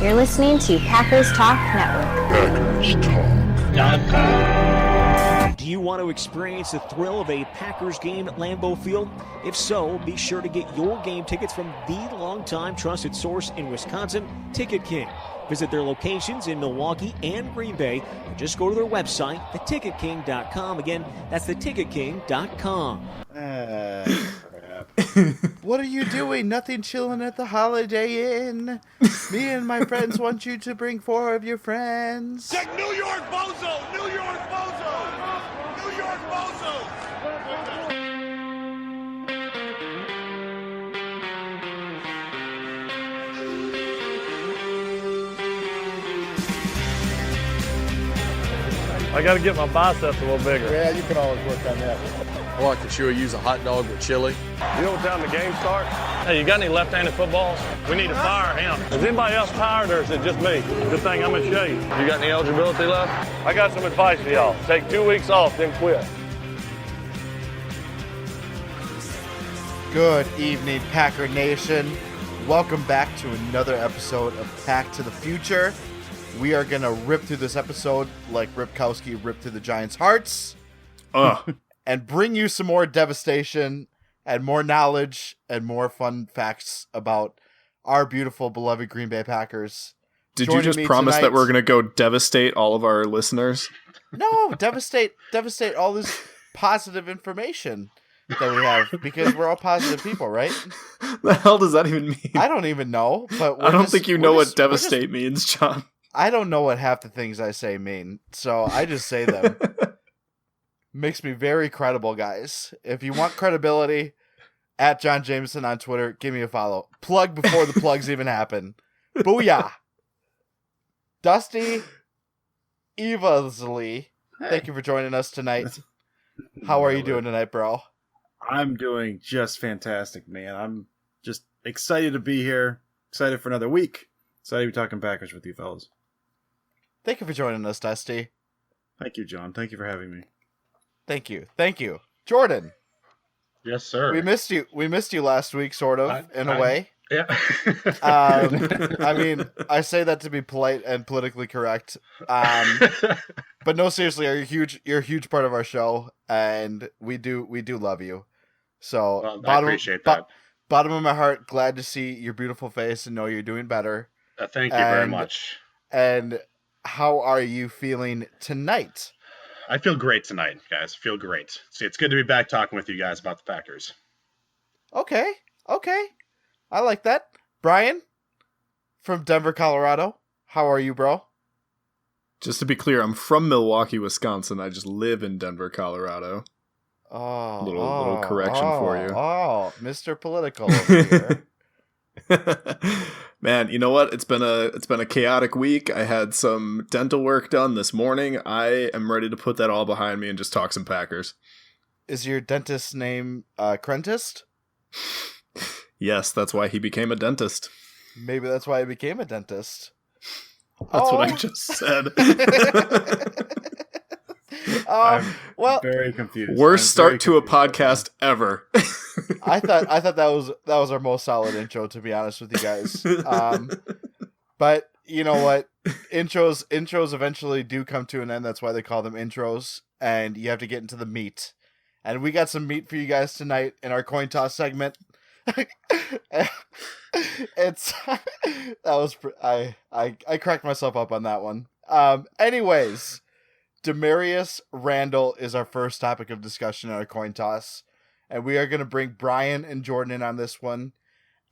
You're listening to Packers Talk Network. PackersTalk.com. Do you want to experience the thrill of a Packers game at Lambeau Field? If so, be sure to get your game tickets from the longtime trusted source in Wisconsin, Ticket King. Visit their locations in Milwaukee and Green Bay, or just go to their website, theticketking.com. Again, that's theticketking.com. What are you doing? Nothing, chilling at the Holiday Inn. Me and my friends want you to bring 4 of your friends. Check New York Bozo! New York Bozo! New York Bozo! I got to get my biceps a little bigger. Yeah, you can always work on that. Or I could sure use a hot dog with chili. You know what time the game starts? Hey, you got any left-handed footballs? We need to fire him. Is anybody else tired, or is it just me? Good thing I'm in shape. You got any eligibility left? I got some advice for y'all. Take 2 weeks off, then quit. Good evening, Packer Nation. Welcome back to another episode of Pack to the Future. We are going to rip through this episode like Ripkowski ripped through the Giants' hearts. And bring you some more devastation and more knowledge and more fun facts about our beautiful, beloved Green Bay Packers. Did you just promise that we're going to go devastate all of our listeners? No, devastate all this positive information that we have, because we're all positive people, right? The hell does that even mean? I don't even know, but I don't think you know what devastate means, John. I don't know what half the things I say mean, so I just say them. Makes me very credible, guys. If you want credibility, at John Jameson on Twitter, give me a follow. Plug before the plugs even happen. Booyah! Dusty Evasley, thank you for joining us tonight. How are you doing tonight, bro? I'm doing just fantastic, man. I'm just excited to be here. Excited for another week. Excited to be talking Packers with you fellas. Thank you for joining us, Dusty. Thank you, John. Thank you for having me. Thank you. Jordan. Yes, sir. We missed you last week, sort of, in a way. Yeah. I mean, I say that to be polite and politically correct. But no, seriously, you're a huge part of our show, and we do love you. So I appreciate that. Bottom of my heart, glad to see your beautiful face and know you're doing better. Thank you very much. And how are you feeling tonight? I feel great tonight, guys. I feel great. See, it's good to be back talking with you guys about the Packers. Okay. I like that. Brian, from Denver, Colorado. How are you, bro? Just to be clear, I'm from Milwaukee, Wisconsin. I just live in Denver, Colorado. Little correction for you. Oh, Mr. Political over here. Man, you know what? It's been a chaotic week. I had some dental work done this morning. I am ready to put that all behind me and just talk some Packers. Is your dentist's name Crentist? Yes, that's why he became a dentist. Maybe that's why he became a dentist. That's what I just said. I'm very confused. Worst start to a podcast ever. I thought that was our most solid intro, to be honest with you guys. But you know what? Intros eventually do come to an end. That's why they call them intros. And you have to get into the meat. And we got some meat for you guys tonight in our coin toss segment. I cracked myself up on that one. Anyways, Demarius Randall is our first topic of discussion in our coin toss. And we are going to bring Brian and Jordan in on this one.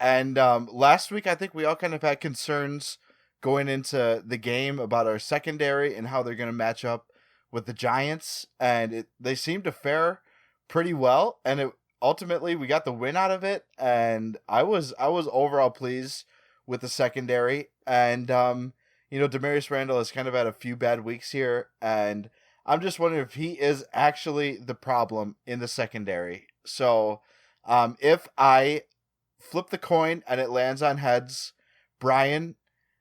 And last week, I think we all kind of had concerns going into the game about our secondary and how they're going to match up with the Giants. And they seemed to fare pretty well. And ultimately, we got the win out of it. And I was overall pleased with the secondary. And, Demarius Randall has kind of had a few bad weeks here. And I'm just wondering if he is actually the problem in the secondary. So, if I flip the coin and it lands on heads, Brian,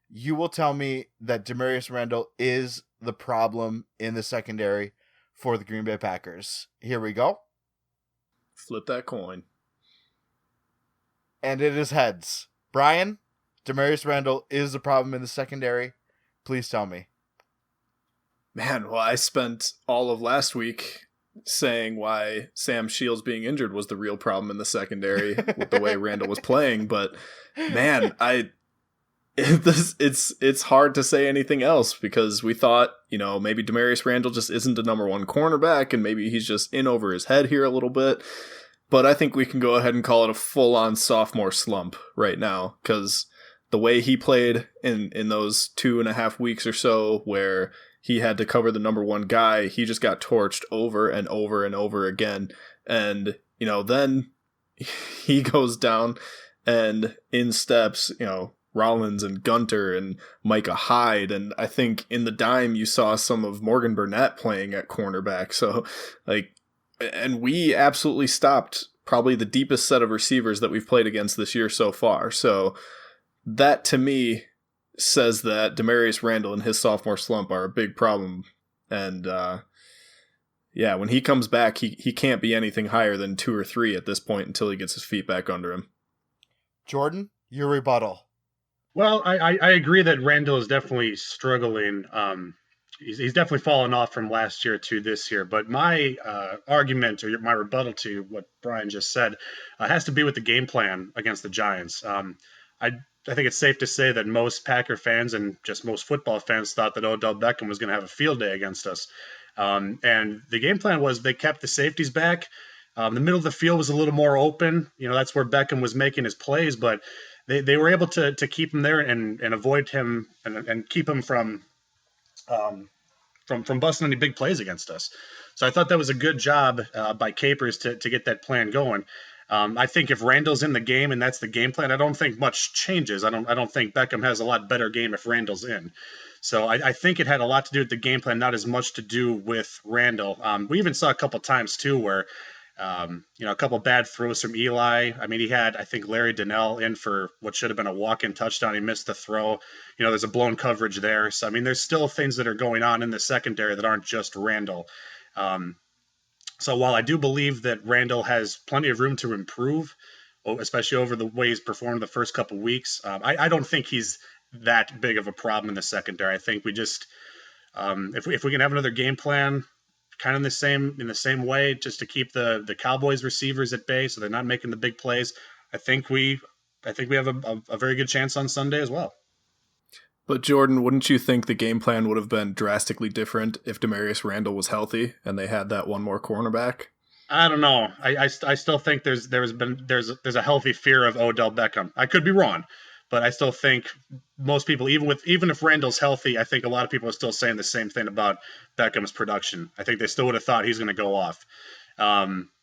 you will tell me that Demarius Randall is the problem in the secondary for the Green Bay Packers. Here we go. Flip that coin. And it is heads. Brian, Demarius Randall is the problem in the secondary? Please tell me. Man, well, I spent all of last week saying why Sam Shields being injured was the real problem in the secondary with the way Randall was playing, but man, it's hard to say anything else because we thought, maybe Demarius Randall just isn't the number one cornerback and maybe he's just in over his head here a little bit. But I think we can go ahead and call it a full-on sophomore slump right now because the way he played in those 2.5 weeks or so where he had to cover the number one guy, he just got torched over and over and over again. And, then he goes down and in steps, Rollins and Gunter and Micah Hyde. And I think in the dime, you saw some of Morgan Burnett playing at cornerback. So and we absolutely stopped probably the deepest set of receivers that we've played against this year so far. So that to me says that Demarius Randall and his sophomore slump are a big problem. And when he comes back, he can't be anything higher than 2 or 3 at this point until he gets his feet back under him. Jordan, your rebuttal. Well, I agree that Randall is definitely struggling. He's definitely fallen off from last year to this year. But my argument or my rebuttal to what Brian just said has to be with the game plan against the Giants. I think it's safe to say that most Packer fans and just most football fans thought that Odell Beckham was going to have a field day against us. And the game plan was they kept the safeties back. The middle of the field was a little more open. That's where Beckham was making his plays, but they were able to keep him there and avoid him and keep him from busting any big plays against us. So I thought that was a good job by Capers to get that plan going. I think if Randall's in the game and that's the game plan, I don't think much changes. I don't think Beckham has a lot better game if Randall's in. So I think it had a lot to do with the game plan, not as much to do with Randall. We even saw a couple times too where a couple bad throws from Eli. I mean, he had, I think, Larry Donnell in for what should have been a walk-in touchdown. He missed the throw. There's a blown coverage there. So, I mean, there's still things that are going on in the secondary that aren't just Randall. So while I do believe that Randall has plenty of room to improve, especially over the way he's performed the first couple weeks, I don't think he's that big of a problem in the secondary. I think we just, if we can have another game plan, kind of in the same way, just to keep the Cowboys receivers at bay so they're not making the big plays, I think we have a very good chance on Sunday as well. But Jordan, wouldn't you think the game plan would have been drastically different if Demarius Randall was healthy and they had that one more cornerback? I don't know. I still think there's a healthy fear of Odell Beckham. I could be wrong, but I still think most people, even if Randall's healthy, I think a lot of people are still saying the same thing about Beckham's production. I think they still would have thought he's going to go off.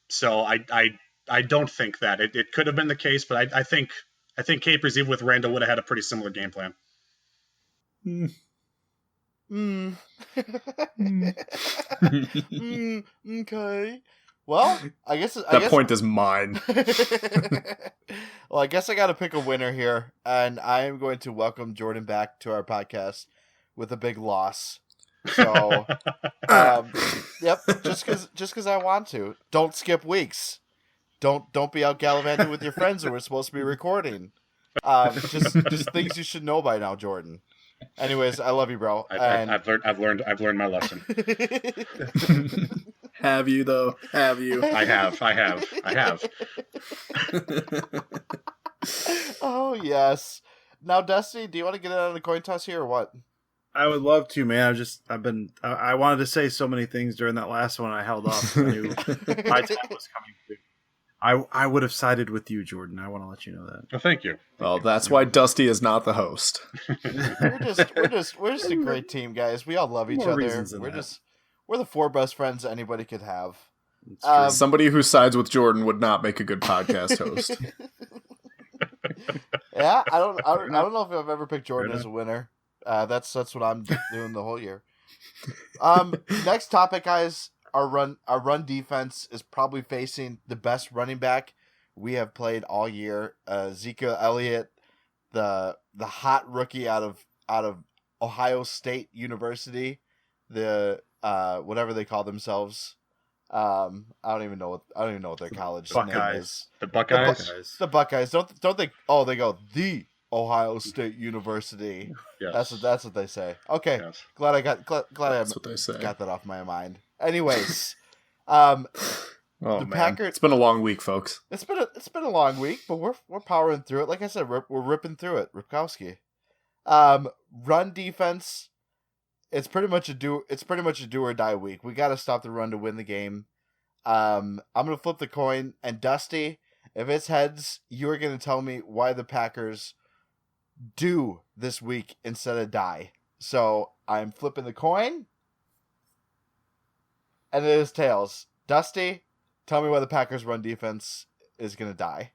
So I don't think that it could have been the case, but I think Capers, even with Randall, would have had a pretty similar game plan. Okay. Well, I guess point is mine. Well, I guess I got to pick a winner here, and I am going to welcome Jordan back to our podcast with a big loss. So, yep, just because I want to. Don't skip weeks. Don't be out gallivanting with your friends when we're supposed to be recording. Just things you should know by now, Jordan. Anyways, I love you, bro. I've learned my lesson. Have you though? Have you? I have. Oh yes. Now, Dusty, do you want to get in on the coin toss here or what? I would love to, man. I wanted to say so many things during that last one. I held off. I knew my time was coming through. I would have sided with you, Jordan. I want to let you know that. Well, thank you. Well, that's why Dusty is not the host. we're just a great team, guys. We all love each other. We're the 4 best friends anybody could have. Somebody who sides with Jordan would not make a good podcast host. Yeah, I don't know if I've ever picked Jordan as a winner. That's what I'm doing the whole year. Next topic, guys. Our run defense is probably facing the best running back we have played all year. Ezekiel Elliott, the hot rookie out of Ohio State University, the whatever they call themselves. I don't even know what their college name is. The Buckeyes. The Buckeyes. Don't they? Oh, they go the Ohio State University. Yes. That's what they say. Okay, Yes. glad That's what they say. got that off my mind. Anyways, Oh the man, Packers. it's been a long week, folks. It's been a long week, but we're powering through it. Like I said, we're ripping through it. Ripkowski. Run defense. It's pretty much a do or die week. We got to stop the run to win the game. I'm gonna flip the coin, and Dusty, if it's heads, you are gonna tell me why the Packers do this week instead of die. So I'm flipping the coin, and it is tails. Dusty, tell me why the Packers run defense is gonna die.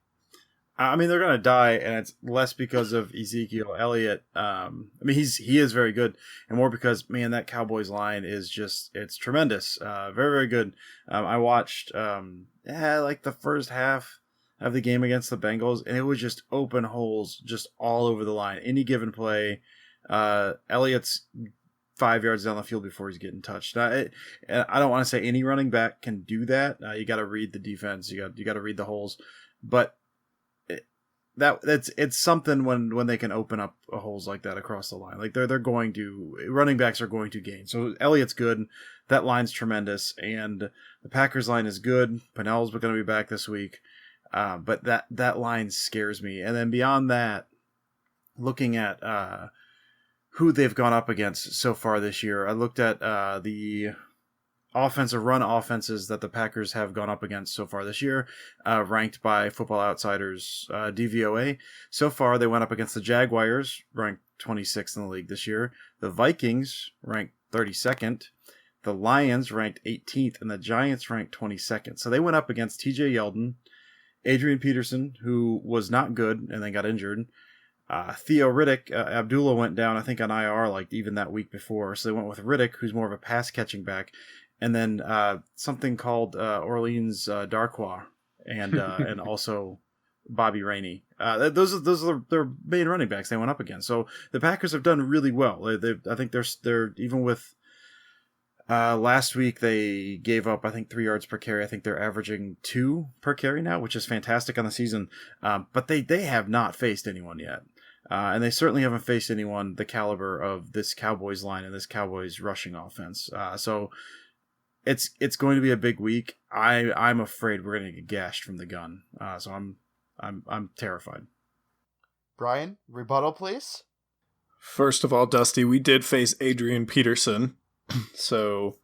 I mean, they're going to die, and it's less because of Ezekiel Elliott. I mean, he is very good, and more because, man, that Cowboys line is it's tremendous. Very, very good. I watched like the first half of the game against the Bengals, and it was just open holes just all over the line. Any given play, Elliott's 5 yards down the field before he's getting touched. I don't want to say any running back can do that. You got to read the defense. You got to read the holes, but it's something when they can open up holes like that across the line. Like running backs are going to gain. So Elliott's good. That line's tremendous, and the Packers line is good. Pennell's going to be back this week, but that line scares me. And then beyond that, looking at who they've gone up against so far this year, I looked at the offensive run offenses that the Packers have gone up against so far this year, ranked by Football Outsiders DVOA. So far, they went up against the Jaguars, ranked 26th in the league this year. The Vikings, ranked 32nd. The Lions, ranked 18th. And the Giants, ranked 22nd. So they went up against TJ Yeldon, Adrian Peterson, who was not good and then got injured. Theo Riddick, Abdullah went down, I think, on IR like even that week before. So they went with Riddick, who's more of a pass-catching back. And then something called Orleans Darkwa, and also Bobby Rainey. Those are their main running backs they went up against. So the Packers have done really well. I think they're even with last week they gave up, I think, 3 yards per carry. I think they're averaging 2 per carry now, which is fantastic on the season. But they have not faced anyone yet. And they certainly haven't faced anyone the caliber of this Cowboys line and this Cowboys rushing offense. So it's going to be a big week. I'm afraid we're going to get gashed from the gun. So I'm terrified. Brian, rebuttal, please. First of all, Dusty, we did face Adrian Peterson, so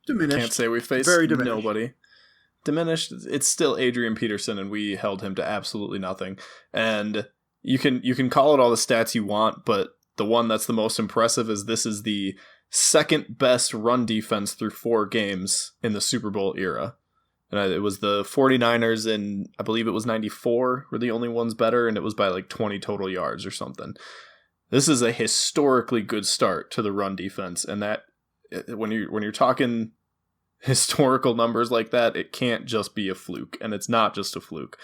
Diminished. Can't say we faced nobody. Diminished. It's still Adrian Peterson, and we held him to absolutely nothing. And you can call it all the stats you want, but the one that's the most impressive is this is the second best run defense through 4 games in the Super Bowl era. And it was the 49ers in, I believe it was 94, were the only ones better, and it was by like 20 total yards or something. This is a historically good start to the run defense, and that when you're talking historical numbers like that, it can't just be a fluke, and it's not just a fluke.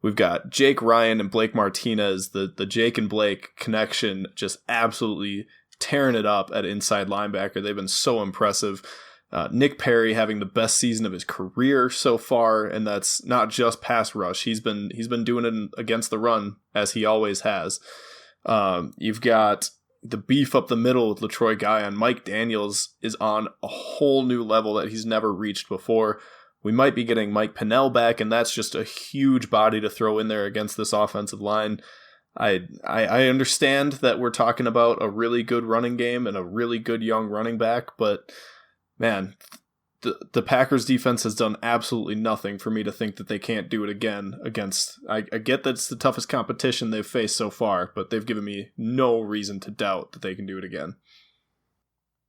We've got Jake Ryan and Blake Martinez, the Jake and Blake connection, just absolutely tearing it up at inside linebacker. They've been so impressive. Nick Perry having the best season of his career so far, and that's not just pass rush. He's been doing it against the run, as he always has. You've got the beef up the middle with LaTroy Guion. Mike Daniels is on a whole new level that he's never reached before. We might be getting Mike Pennell back, and that's just a huge body to throw in there against this offensive line. I understand that we're talking about a really good running game and a really good young running back, but man, the Packers defense has done absolutely nothing for me to think that they can't do it again against. I get that it's the toughest competition they've faced so far, but they've given me no reason to doubt that they can do it again.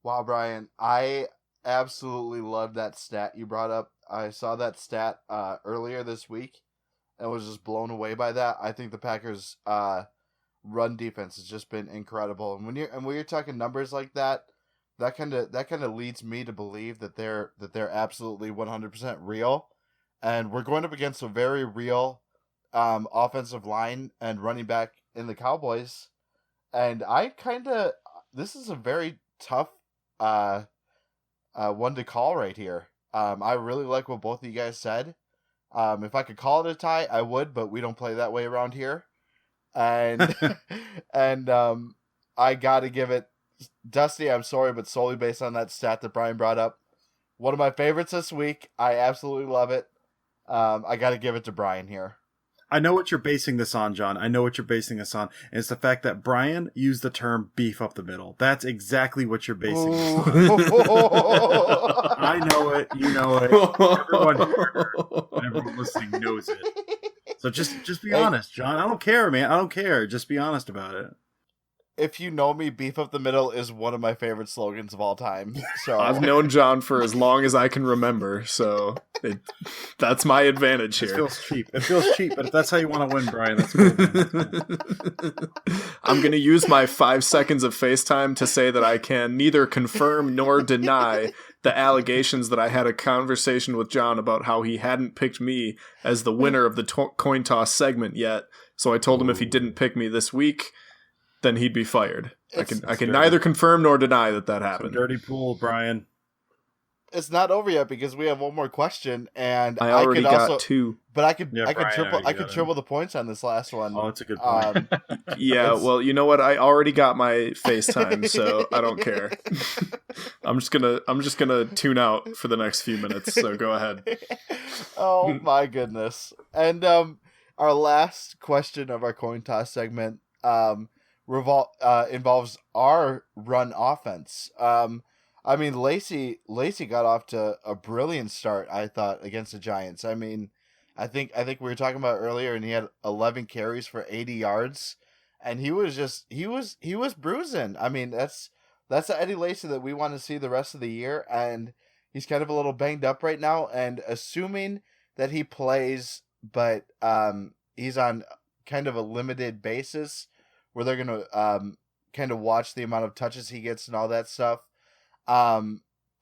Wow, Brian, I absolutely love that stat you brought up. I saw that stat earlier this week and was just blown away by that. I think the Packers run defense has just been incredible. And when you're talking numbers like that, that kind of leads me to believe that they're absolutely 100% real. And we're going up against a very real offensive line and running back in the Cowboys. And this is a very tough one to call right here. I really like what both of you guys said. If I could call it a tie, I would, but we don't play that way around here. and I got to give it Dusty. I'm sorry, but solely based on that stat that Brian brought up, one of my favorites this week. I absolutely love it. I got to give it to Brian here. I know what you're basing this on, John. I know what you're basing this on. And it's the fact that Brian used the term beef up the middle. That's exactly what you're basing this on. I know it. You know it. Everyone here and everyone listening knows it. So just be honest, John. I don't care, man. I don't care. Just be honest about it. If you know me, beef up the middle is one of my favorite slogans of all time. So I've known John for as long as I can remember, so that's my advantage here. It feels cheap. It feels cheap, but if that's how you want to win, Brian, that's cool. I'm going to use my 5 seconds of FaceTime to say that I can neither confirm nor deny the allegations that I had a conversation with John about how he hadn't picked me as the winner of the coin toss segment yet. So I told him if he didn't pick me this week, then he'd be fired. I can neither confirm nor deny that happened. Dirty pool, Brian. It's not over yet because we have one more question, and I already could got also, 2. But I could Brian, triple the points on this last one. Oh, that's a good point. Yeah, well, you know what? I already got my FaceTime, so I don't care. I'm just gonna tune out for the next few minutes. So go ahead. Oh my goodness! And our last question of our coin toss segment involves our run offense. I mean, Lacey got off to a brilliant start, I thought, against the Giants. I mean, I think we were talking about earlier, and he had 11 carries for 80 yards, and he was bruising. I mean, that's the Eddie Lacy that we want to see the rest of the year, and he's kind of a little banged up right now. And assuming that he plays, but he's on kind of a limited basis, where they're gonna kind of watch the amount of touches he gets and all that stuff.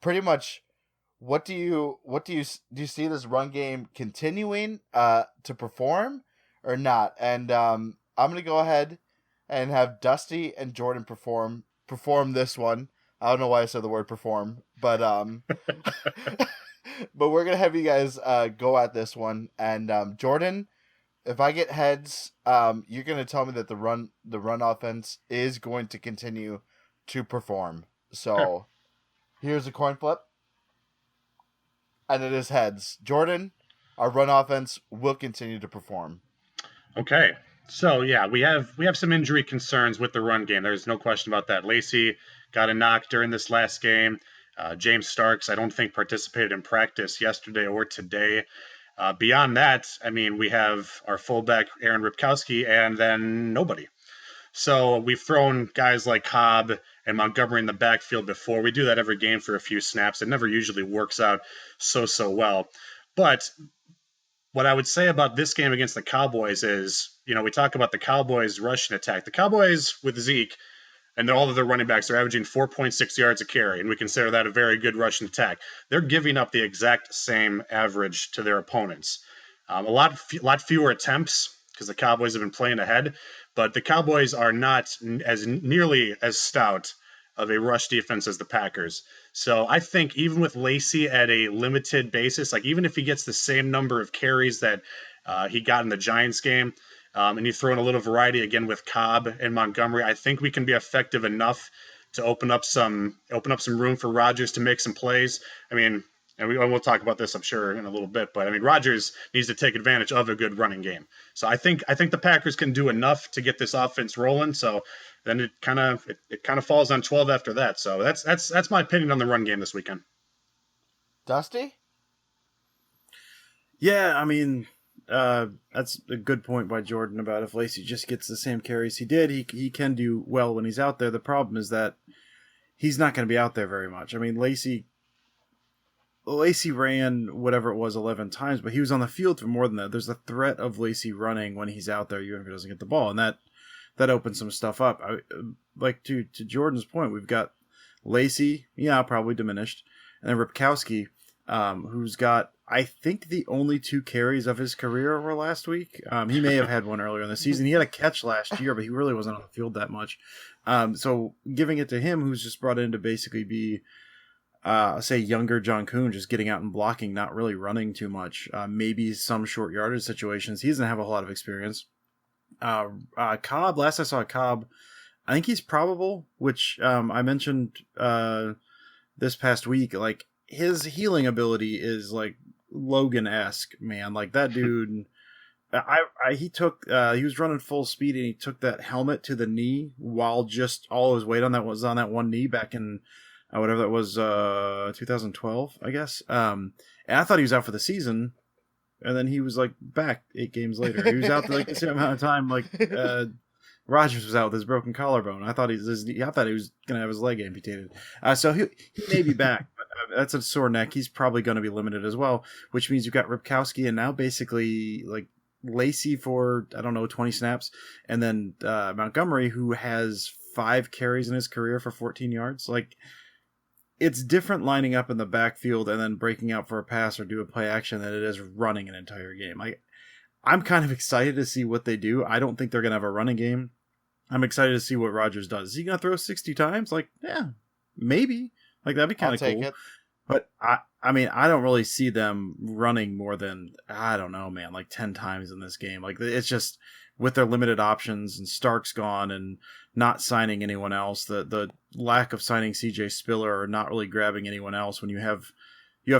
Pretty much, what do you see this run game continuing to perform or not? And I'm gonna go ahead and have Dusty and Jordan perform this one. I don't know why I said the word perform, but but we're gonna have you guys go at this one. And Jordan, if I get heads, you're gonna tell me that the run offense is going to continue to perform. So here's a coin flip, and it is heads. Jordan, our run offense will continue to perform. Okay, so yeah, we have some injury concerns with the run game. There's no question about that. Lacey got a knock during this last game. James Starks, I don't think, participated in practice yesterday or today. Beyond that, I mean, we have our fullback, Aaron Ripkowski, and then nobody. So we've thrown guys like Cobb and Montgomery in the backfield before. We do that every game for a few snaps. It never usually works out so well. But what I would say about this game against the Cowboys is, we talk about the Cowboys' rushing attack. The Cowboys with Zeke and all of their running backs are averaging 4.6 yards a carry, and we consider that a very good rushing attack. They're giving up the exact same average to their opponents. A lot fewer attempts because the Cowboys have been playing ahead, but the Cowboys are not as nearly as stout of a rush defense as the Packers. So I think even with Lacey at a limited basis, like even if he gets the same number of carries that he got in the Giants game, and you throw in a little variety again with Cobb and Montgomery, I think we can be effective enough to open up some room for Rodgers to make some plays. I mean, and we'll talk about this, I'm sure, in a little bit, but I mean, Rodgers needs to take advantage of a good running game. So I think the Packers can do enough to get this offense rolling. So then it kind of falls on 12 after that. So that's my opinion on the run game this weekend. Dusty? Yeah, I mean, that's a good point by Jordan about if Lacey just gets the same carries he did, he can do well when he's out there. The problem is that he's not going to be out there very much. I mean, Lacey ran whatever it was 11 times, but he was on the field for more than that. There's a threat of Lacey running when he's out there, even if he doesn't get the ball, and that opens some stuff up. Like to Jordan's point, we've got Lacey, probably diminished, and then Ripkowski, who's got, I think, the only 2 carries of his career were last week. He may have had one earlier in the season. He had a catch last year, but he really wasn't on the field that much. So giving it to him, who's just brought in to basically be, say, younger John Kuhn, just getting out and blocking, not really running too much. Maybe some short yardage situations. He doesn't have a whole lot of experience. Cobb. Last I saw Cobb, I think he's probable. Which I mentioned this past week. Like his healing ability is like Logan-esque, man. Like that dude. He was running full speed and he took that helmet to the knee while just all his weight on that was on that one knee back in whatever that was 2012, I guess. And I thought he was out for the season, and then he was like back 8 games later. He was out like the same amount of time like Rogers was out with his broken collarbone. I thought he was gonna have his leg amputated. So he may be back, but that's a sore neck. He's probably going to be limited as well, which means you've got Ripkowski and now basically like Lacey for 20 snaps, and then Montgomery, who has 5 carries in his career for 14 yards. Like it's different lining up in the backfield and then breaking out for a pass or do a play action than it is running an entire game. I'm kind of excited to see what they do. I don't think they're gonna have a running game. I'm excited to see what Rodgers does. Is he gonna throw 60 times? Like, yeah, maybe. Like that'd be kind of cool. But I mean, I don't really see them running more than, I don't know, man, like 10 times in this game. Like it's just with their limited options and Stark's gone and not signing anyone else, the lack of signing CJ Spiller or not really grabbing anyone else when you have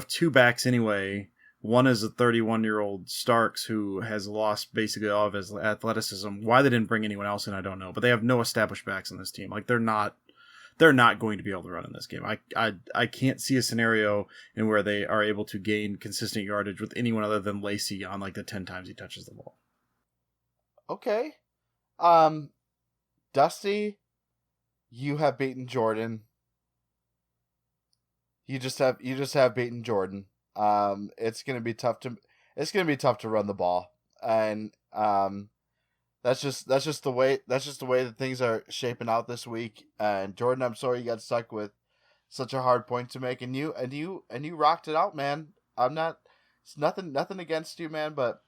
2 backs anyway. One is a 31-year-old Starks who has lost basically all of his athleticism. Why they didn't bring anyone else in, I don't know. But they have no established backs on this team. Like they're not going to be able to run in this game. I can't see a scenario in where they are able to gain consistent yardage with anyone other than Lacey on like the 10 times he touches the ball. Okay. Dusty, you have beaten Jordan. You just have beaten Jordan. It's gonna be tough to run the ball, and that's just the way that things are shaping out this week. And Jordan, I'm sorry you got stuck with such a hard point to make, and you rocked it out, man. It's nothing against you, man, but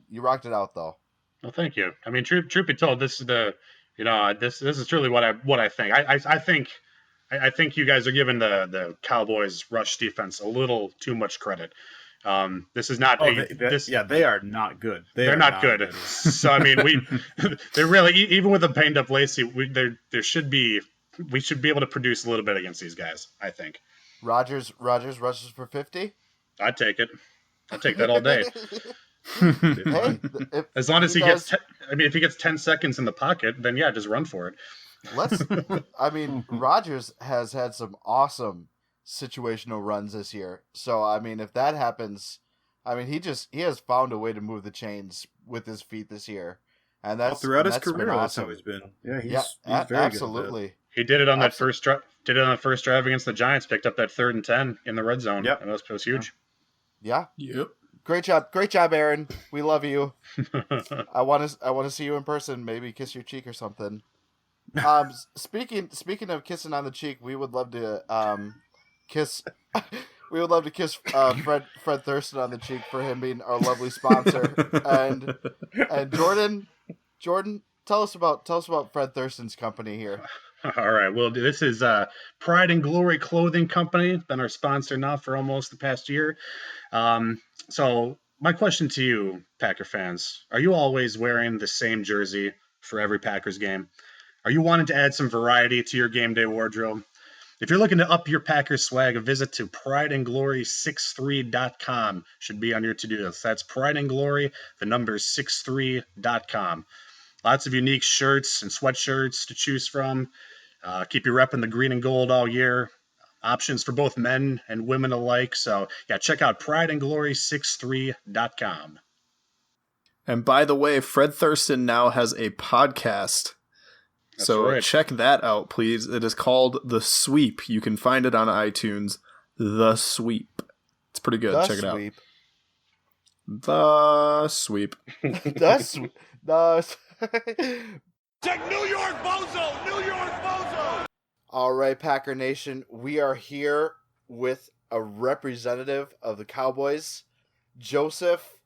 you rocked it out though. Well, thank you. I mean, truth be told, this is this is truly what I think. I think you guys are giving the Cowboys rush defense a little too much credit. This is not they are not good. They're not good. So I mean, they're really, even with a banged up Lacey, we should be able to produce a little bit against these guys. I think. Rogers rushes for 50. I'd take it. I'd take that all day. Hey, as long as he gets, if he gets 10 seconds in the pocket, then yeah, just run for it. Rogers has had some awesome situational runs this year. So, I mean, if that happens, I mean, he has found a way to move the chains with his feet this year. And that's throughout his that's career, awesome. That's how he's been. Yeah, he's very absolutely. good at that. He did it on that first drive. Did it on the first drive against the Giants. Picked up that 3rd and 10 in the red zone. Yep. And it was huge. Yeah. Yep. Great job, Aaron. We love you. I want to see you in person. Maybe kiss your cheek or something. Speaking of kissing on the cheek, we would love to kiss. We would love to kiss Fred Thurston on the cheek for him being our lovely sponsor. And Jordan, tell us about Fred Thurston's company here. All right. Well, this is Pride and Glory Clothing Company. Been our sponsor now for almost the past year. So my question to you, Packer fans, are you always wearing the same jersey for every Packers game? Are you wanting to add some variety to your game day wardrobe? If you're looking to up your Packers swag, a visit to prideandglory63.com should be on your to-do list. That's prideandglory, the number 63.com. Lots of unique shirts and sweatshirts to choose from. Keep you repping the green and gold all year. Options for both men and women alike. So, yeah, check out prideandglory63.com. And by the way, Fred Thurston now has a podcast. That's so right. Check that out, please. It is called The Sweep. You can find it on iTunes. The Sweep. It's pretty good. Check it out. The Sweep. Check New York Bozo! New York Bozo! All right, Packer Nation, we are here with a representative of the Cowboys, Joseph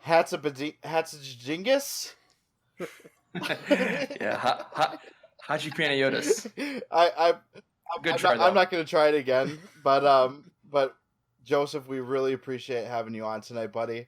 Hatzajingis. Yeah, Haji Panayotis. I'm not going to try it again, but Joseph, we really appreciate having you on tonight, buddy.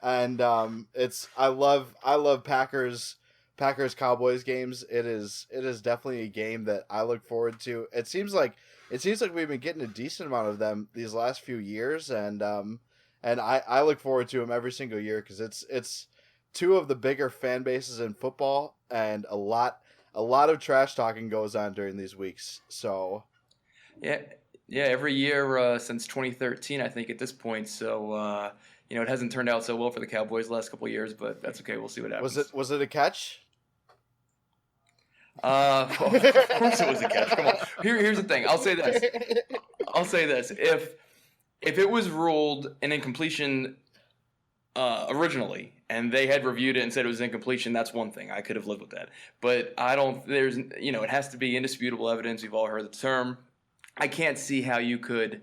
and I love Packers Cowboys games. It is definitely a game that I look forward to. It seems like we've been getting a decent amount of them these last few years, and I look forward to them every single year because it's two of the bigger fan bases in football, and a lot of trash talking goes on during these weeks. So yeah, every year since 2013, I think at this point. So it hasn't turned out so well for the Cowboys the last couple of years, but that's okay. We'll see what happens. Was it a catch? Well, of course it was a catch. Come on. Here's the thing. I'll say this. If it was ruled an incompletion originally, and they had reviewed it and said it was incompletion, that's one thing. I could have lived with that. But it has to be indisputable evidence. We've all heard the term. I can't see how you could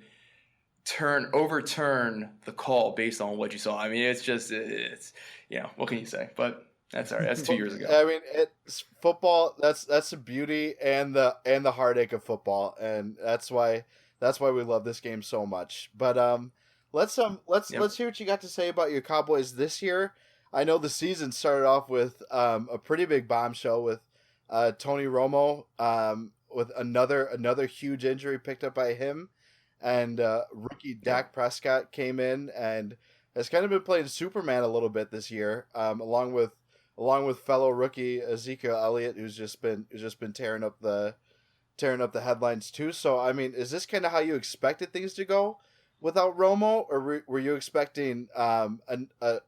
overturn the call based on what you saw. I mean, it's what can you say? But that's all right. That's 2 years ago. I mean, it's football. That's the beauty and the heartache of football, and that's why we love this game so much. But let's hear what you got to say about your Cowboys this year. I know the season started off with a pretty big bombshell with Tony Romo with another huge injury picked up by him, and rookie Dak Prescott came in and has kind of been playing Superman a little bit this year, along with fellow rookie Ezekiel Elliott, who's just been tearing up the headlines too. So I mean, is this kind of how you expected things to go without Romo, or were you expecting a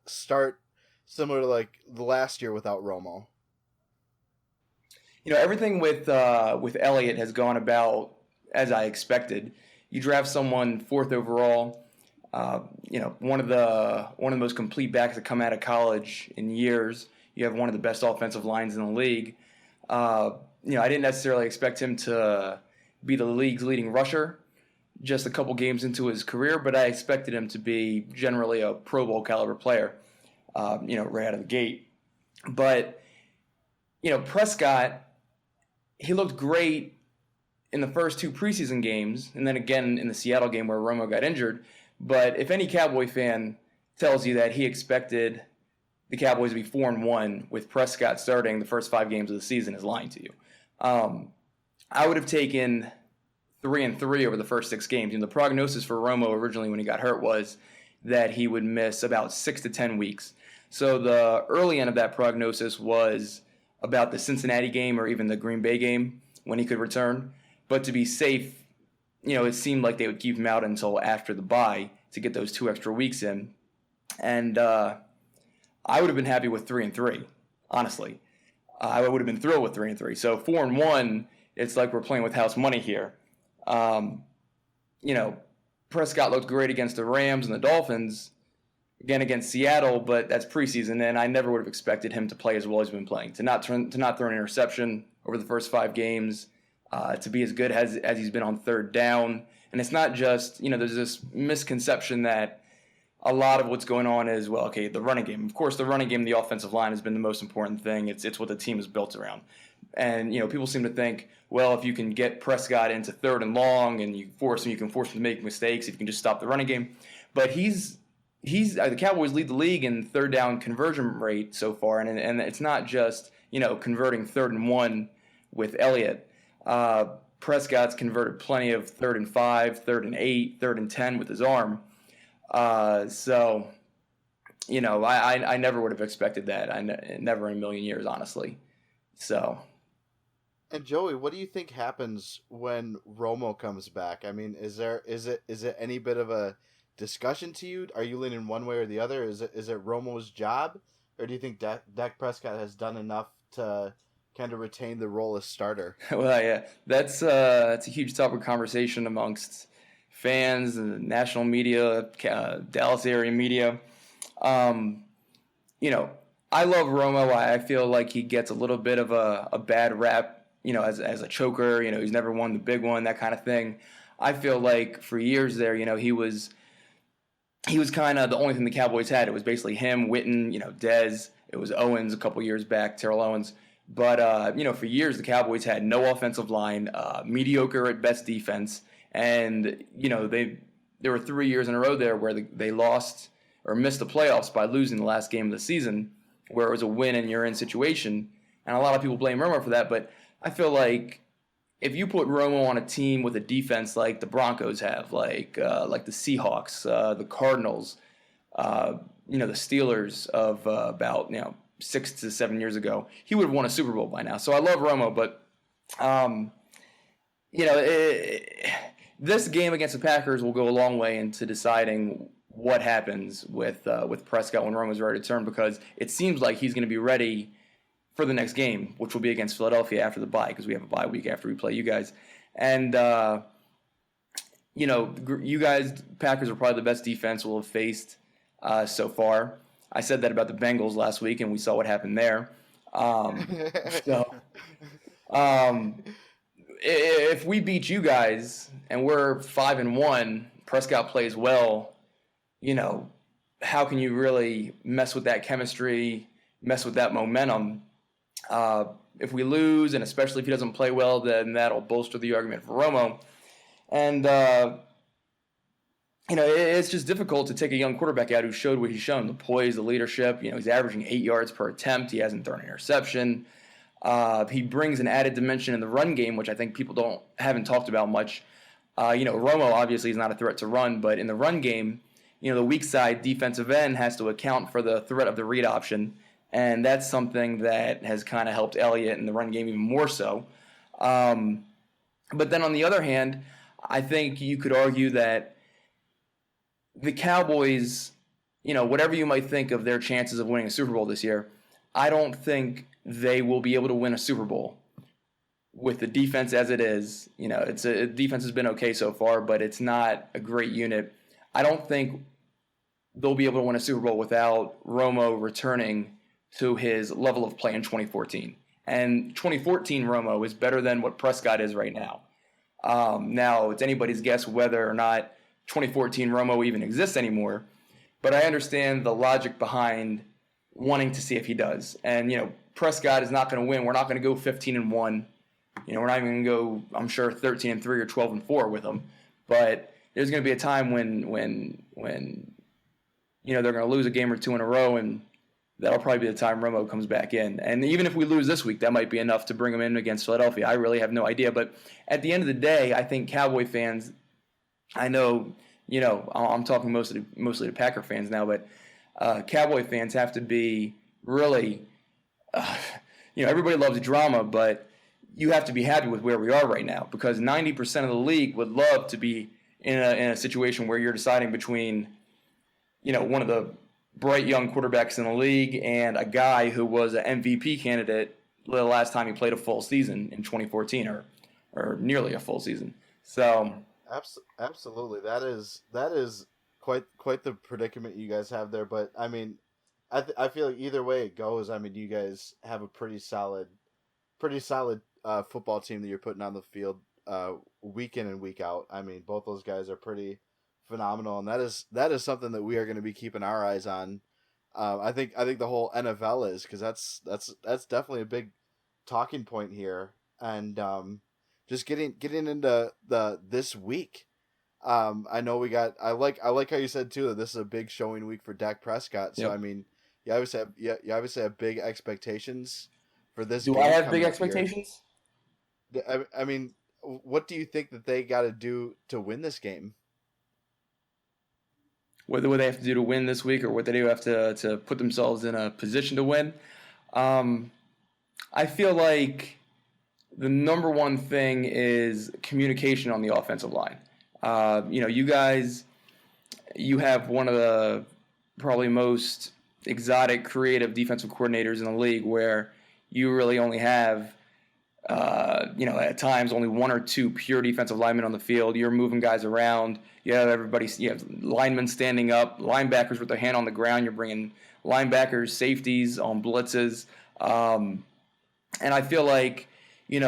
start similar to like the last year without Romo? Everything with Elliott has gone about as I expected. You draft someone 4th overall, one of the most complete backs to come out of college in years. You have one of the best offensive lines in the league. I didn't necessarily expect him to be the league's leading rusher just a couple games into his career, but I expected him to be generally a Pro Bowl caliber player, right out of the gate. But, Prescott, he looked great in the first 2 preseason games, and then again in the Seattle game where Romo got injured. But if any Cowboy fan tells you that he expected the Cowboys to be 4-1 with Prescott starting the first 5 games of the season is lying to you. I would have taken 3-3 over the first 6 games. And the prognosis for Romo originally when he got hurt was that he would miss about 6 to 10 weeks. So the early end of that prognosis was about the Cincinnati game or even the Green Bay game when he could return. But to be safe, it seemed like they would keep him out until after the bye to get those 2 extra weeks in. And I would have been happy with 3-3, honestly. I would have been thrilled with 3-3. So 4-1, it's like we're playing with house money here. Prescott looked great against the Rams and the Dolphins, again against Seattle, but that's preseason, and I never would have expected him to play as well as he's been playing. To not throw an interception over the first 5 games, to be as good as he's been on 3rd down. And it's not just, there's this misconception that a lot of what's going on is, well, okay, the running game. Of course, the running game, the offensive line has been the most important thing. It's what the team is built around. And, people seem to think, well, if you can get Prescott into 3rd and long and you can force him to make mistakes if you can just stop the running game. But the Cowboys lead the league in 3rd down conversion rate so far. And it's not just, converting 3rd and 1 with Elliott. Prescott's converted plenty of 3rd and 5, 3rd and 8, 3rd and 10 with his arm. I never would have expected that. Never in a million years, honestly. So. And Joey, what do you think happens when Romo comes back? I mean, is it any bit of a discussion to you? Are you leaning one way or the other? Is it Romo's job, or do you think Dak Prescott has done enough to kind of retain the role as starter? Well, yeah, that's a huge topic of conversation amongst fans and national media, Dallas area media. I love Romo. I feel like he gets a little bit of a bad rap, as a choker. He's never won the big one, that kind of thing. I feel like for years there, he was kind of the only thing the Cowboys had. It was basically him, Witten, Dez. It was Owens a couple years back, Terrell Owens. But, for years the Cowboys had no offensive line, mediocre at best defense. And, there were 3 years in a row there where they lost or missed the playoffs by losing the last game of the season, where it was a win and you're in situation. And a lot of people blame Romo for that, but I feel like if you put Romo on a team with a defense like the Broncos have, like the Seahawks, the Cardinals, the Steelers of about 6 to 7 years ago, he would have won a Super Bowl by now. So I love Romo, but this game against the Packers will go a long way into deciding what happens with Prescott when Romo's ready to turn, because it seems like he's going to be ready for the next game, which will be against Philadelphia after the bye, because we have a bye week after we play you guys. And, you guys, Packers are probably the best defense we'll have faced so far. I said that about the Bengals last week, and we saw what happened there. If we beat you guys and we're 5-1, Prescott plays well, how can you really mess with that chemistry, mess with that momentum? If we lose, and especially if he doesn't play well, then that'll bolster the argument for Romo. And, it's just difficult to take a young quarterback out who showed what he's shown, the poise, the leadership. He's averaging 8 yards per attempt. He hasn't thrown an interception. He brings an added dimension in the run game, which I think people haven't talked about much. Romo obviously is not a threat to run, but in the run game, the weak side defensive end has to account for the threat of the read option. And that's something that has kind of helped Elliott in the run game even more so. But then on the other hand, I think you could argue that the Cowboys, whatever you might think of their chances of winning a Super Bowl this year, I don't think they will be able to win a Super Bowl with the defense as it is. Defense has been okay so far, but it's not a great unit. I don't think they'll be able to win a Super Bowl without Romo returning to his level of play in 2014. And 2014 Romo is better than what Prescott is right now. Now, it's anybody's guess whether or not 2014 Romo even exists anymore, but I understand the logic behind wanting to see if he does. And, Prescott is not going to win. We're not going to go 15-1. We're not even going to go, I'm sure, 13-3 or 12-4 with him. But there's going to be a time when they're going to lose a game or two in a row, and that'll probably be the time Romo comes back in. And even if we lose this week, that might be enough to bring him in against Philadelphia. I really have no idea. But at the end of the day, I think Cowboy fans, I know, I'm talking mostly to Packer fans now, but Cowboy fans have to be really, everybody loves drama, but you have to be happy with where we are right now, because 90% of the league would love to be in a situation where you're deciding between, one of the bright young quarterbacks in the league and a guy who was an MVP candidate the last time he played a full season in 2014 or nearly a full season. So absolutely, that is quite the predicament you guys have there. But I mean, I feel like either way it goes, I mean, you guys have a pretty solid football team that you're putting on the field week in and week out. I mean, both those guys are pretty phenomenal, and that is something that we are going to be keeping our eyes on. I think the whole NFL is, because that's definitely a big talking point here, and just getting into this week. I know I like how you said too that this is a big showing week for Dak Prescott. So yep. I mean, you obviously have big expectations for this. Do I have big expectations? I mean, what do you think that they got to do to win this game? What they have to do to win this week, or what they do have to put themselves in a position to win. I feel like the number one thing is communication on the offensive line. You guys, you have one of the probably most exotic, creative defensive coordinators in the league, where you really only have, at times only one or two pure defensive linemen on the field. You're moving guys around. You have linemen standing up, linebackers with their hand on the ground. You're bringing linebackers, safeties on blitzes. And I feel like, you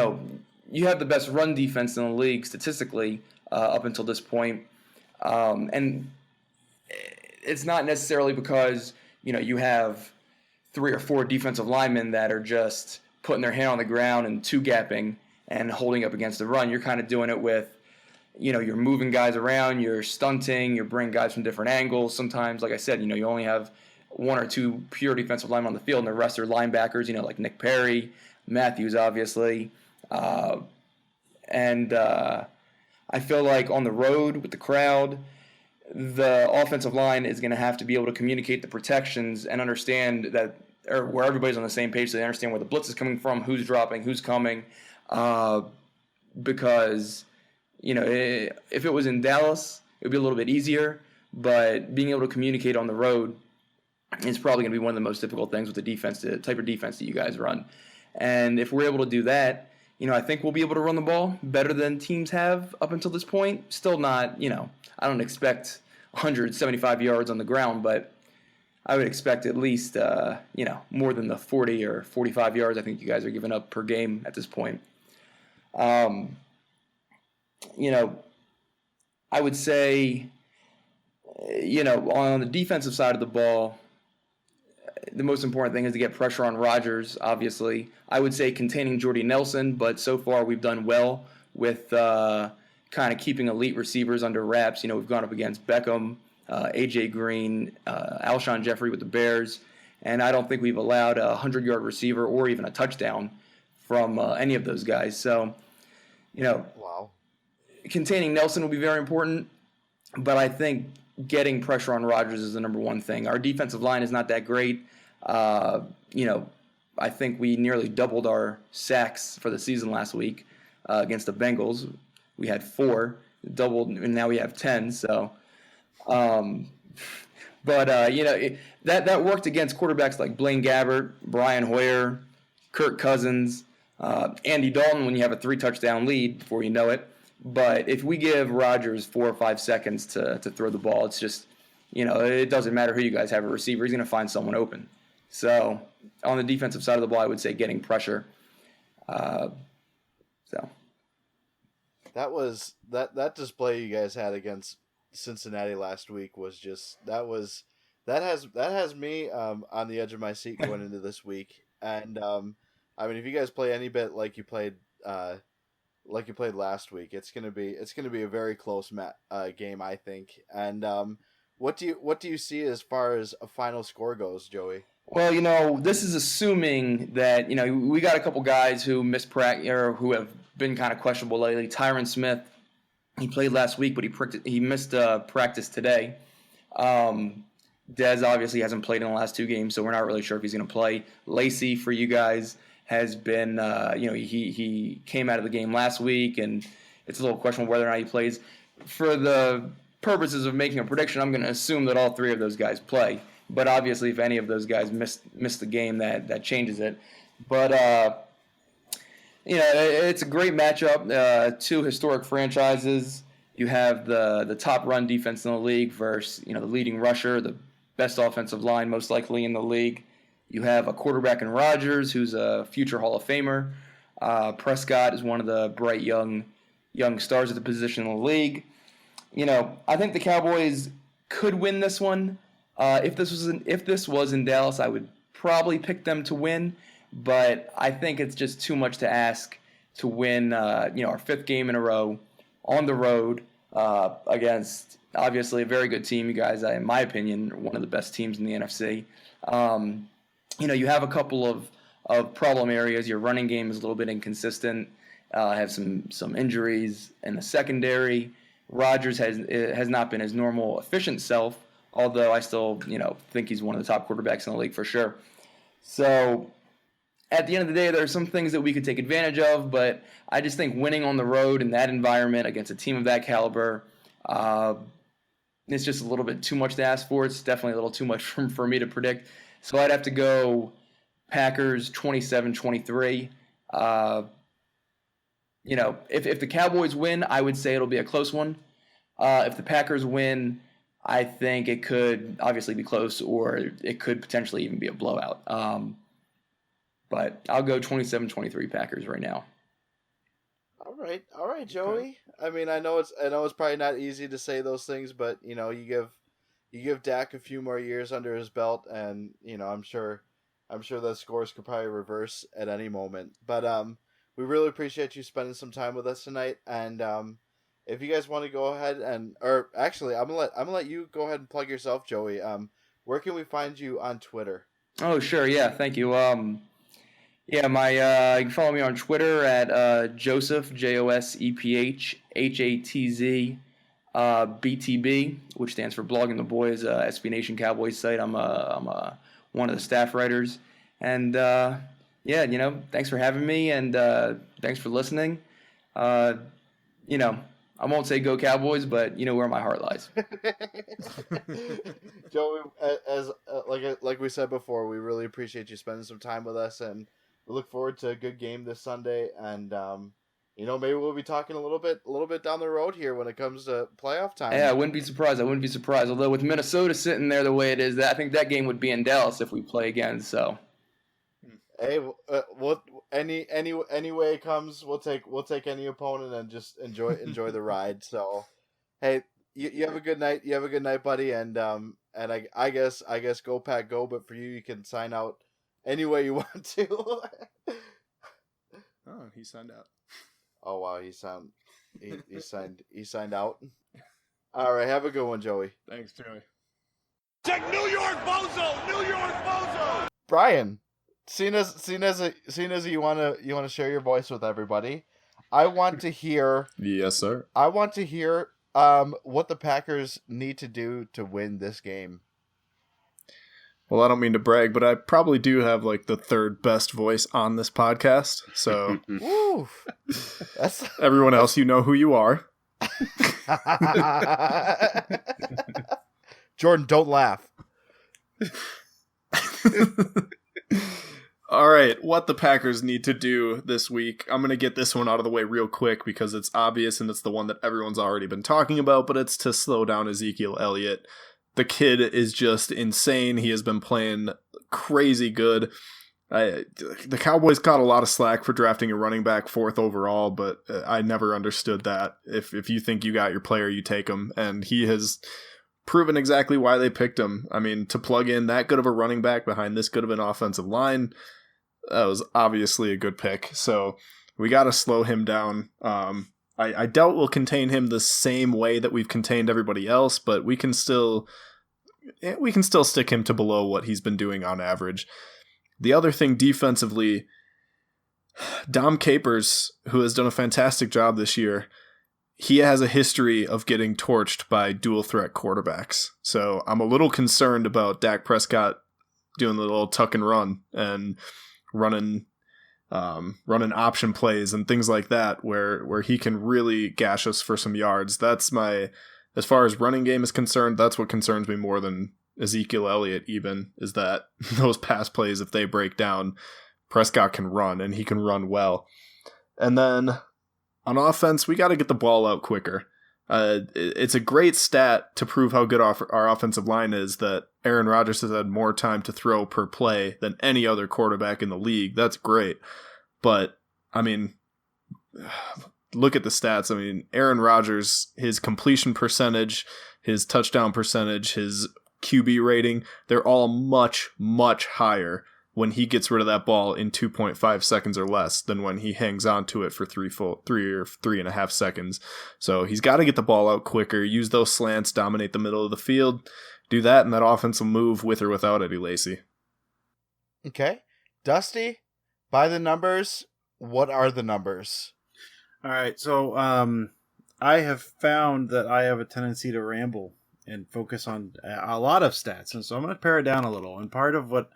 have the best run defense in the league statistically up until this point. And it's not necessarily because, you have 3 or 4 defensive linemen that are just putting their hand on the ground and two-gapping and holding up against the run. You're kind of doing it with, you're moving guys around, you're stunting, you're bringing guys from different angles. Sometimes, like I said, you only have one or two pure defensive linemen on the field, and the rest are linebackers, like Nick Perry, Matthews, obviously. And I feel like on the road with the crowd, the offensive line is going to have to be able to communicate the protections and understand that, or where everybody's on the same page, so they understand where the blitz is coming from, who's dropping, who's coming. Because, if it was in Dallas, it would be a little bit easier, but being able to communicate on the road is probably going to be one of the most difficult things with the type of defense that you guys run. And if we're able to do that, I think we'll be able to run the ball better than teams have up until this point. Still not, I don't expect 175 yards on the ground, but I would expect at least, more than the 40 or 45 yards I think you guys are giving up per game at this point. I would say, on the defensive side of the ball, the most important thing is to get pressure on Rodgers, obviously. I would say containing Jordy Nelson, but so far we've done well with kind of keeping elite receivers under wraps. We've gone up against Beckham, A.J. Green, Alshon Jeffrey with the Bears, and I don't think we've allowed a 100-yard receiver or even a touchdown from any of those guys. So, wow. Containing Nelson will be very important, but I think getting pressure on Rodgers is the number one thing. Our defensive line is not that great. I think we nearly doubled our sacks for the season last week against the Bengals. We had 4, doubled, and now we have 10. So, that worked against quarterbacks like Blaine Gabbert, Brian Hoyer, Kirk Cousins, Andy Dalton when you have a 3-touchdown lead before you know it. But if we give Rodgers 4 or 5 seconds to throw the ball, it's just, it doesn't matter who you guys have a receiver. He's going to find someone open. So on the defensive side of the ball, I would say getting pressure. That was that display you guys had against Cincinnati last week was just that has me on the edge of my seat going into this week. And if you guys play any bit like you played last week, it's gonna be a very close game, I think. And what do you see as far as a final score goes, Joey? Well, this is assuming that we got a couple guys who missed practice or who have been kind of questionable lately. Tyron Smith, he played last week, but he missed practice today. Dez obviously hasn't played in the last 2 games, so we're not really sure if he's going to play. Lacey, for you guys, has been, he came out of the game last week, and it's a little questionable whether or not he plays. For the purposes of making a prediction, I'm going to assume that all 3 of those guys play. But obviously, if any of those guys miss the game, that changes it. But it's a great matchup. 2 historic franchises. You have the top run defense in the league versus the leading rusher, the best offensive line most likely in the league. You have a quarterback in Rodgers, who's a future Hall of Famer. Prescott is one of the bright young stars at the position in the league. I think the Cowboys could win this one. If this was in Dallas, I would probably pick them to win. But I think it's just too much to ask to win. Our 5th game in a row on the road against obviously a very good team. You guys, in my opinion, are one of the best teams in the NFC. You have a couple of problem areas. Your running game is a little bit inconsistent. Have some injuries in the secondary. Rodgers has not been his normal efficient self, although I still think he's one of the top quarterbacks in the league for sure. So at the end of the day, there are some things that we could take advantage of, but I just think winning on the road in that environment against a team of that caliber, it's just a little bit too much to ask for. It's definitely a little too much for me to predict. So I'd have to go Packers 27-23. If the Cowboys win, I would say it'll be a close one. If the Packers win, I think it could obviously be close, or it could potentially even be a blowout. But I'll go 27-23 Packers right now. All right, Joey. I know it's probably not easy to say those things, but you give Dak a few more years under his belt, and I'm sure the scores could probably reverse at any moment. But we really appreciate you spending some time with us tonight, and if you guys want to go ahead or actually, I'm gonna let you go ahead and plug yourself, Joey. Where can we find you on Twitter? Oh, sure. Yeah, thank you. Yeah, you can follow me on Twitter at Joseph JOSEPHHATZ BTB, which stands for Blogging the Boys, SB Nation Cowboys site. I'm one of the staff writers, and yeah, thanks for having me, and thanks for listening. I won't say go Cowboys, but you know where my heart lies. Joey, as like we said before, we really appreciate you spending some time with us, and we look forward to a good game this Sunday. And maybe we'll be talking a little bit down the road here when it comes to playoff time. Yeah, I wouldn't be surprised. Although with Minnesota sitting there the way it is, I think that game would be in Dallas if we play again. So. Hey, any way it comes, we'll take any opponent and just enjoy the ride. So, hey, you have a good night. You have a good night, buddy. And I guess go Pack go. But for you can sign out any way you want to. Oh, he signed out. Oh wow, he signed out. All right, have a good one, Joey. Thanks, Joey. Check New York Bozo! New York Bozo! Brian. Seeing as you wanna share your voice with everybody, I want to hear. Yes, sir. I want to hear what the Packers need to do to win this game. Well, I don't mean to brag, but I probably do have like the third best voice on this podcast. So, woo, that's everyone else, you know who you are. Jordan, don't laugh. All right, what the Packers need to do this week. I'm going to get this one out of the way real quick because it's obvious and it's the one that everyone's already been talking about, but it's to slow down Ezekiel Elliott. The kid is just insane. He has been playing crazy good. The Cowboys caught a lot of slack for drafting a running back 4th overall, but I never understood that. If you think you got your player, you take him, and he has proven exactly why they picked him. I mean, to plug in that good of a running back behind this good of an offensive line, that was obviously a good pick. So we got to slow him down. I doubt we'll contain him the same way that we've contained everybody else, but we can still stick him to below what he's been doing on average. The other thing defensively, Dom Capers, who has done a fantastic job this year, he has a history of getting torched by dual threat quarterbacks. So I'm a little concerned about Dak Prescott doing the little tuck and run and running option plays and things like that where he can really gash us for some yards. As far as running game is concerned, that's what concerns me more than Ezekiel Elliott even, is that those pass plays, if they break down, Prescott can run, and he can run well. And then on offense, we got to get the ball out quicker. It's a great stat to prove how good our offensive line is that Aaron Rodgers has had more time to throw per play than any other quarterback in the league. That's great. But, I mean, look at the stats. I mean, Aaron Rodgers, his completion percentage, his touchdown percentage, his QB rating, they're all much, much higher when he gets rid of that ball in 2.5 seconds or less than when he hangs on to it for 3 or 3.5 seconds. So he's got to get the ball out quicker, use those slants, dominate the middle of the field, do that, and that offense will move with or without Eddie Lacy. Okay. Dusty, by the numbers, what are the numbers? All right, so I have found that I have a tendency to ramble and focus on a lot of stats, and so I'm going to pare it down a little. And part of what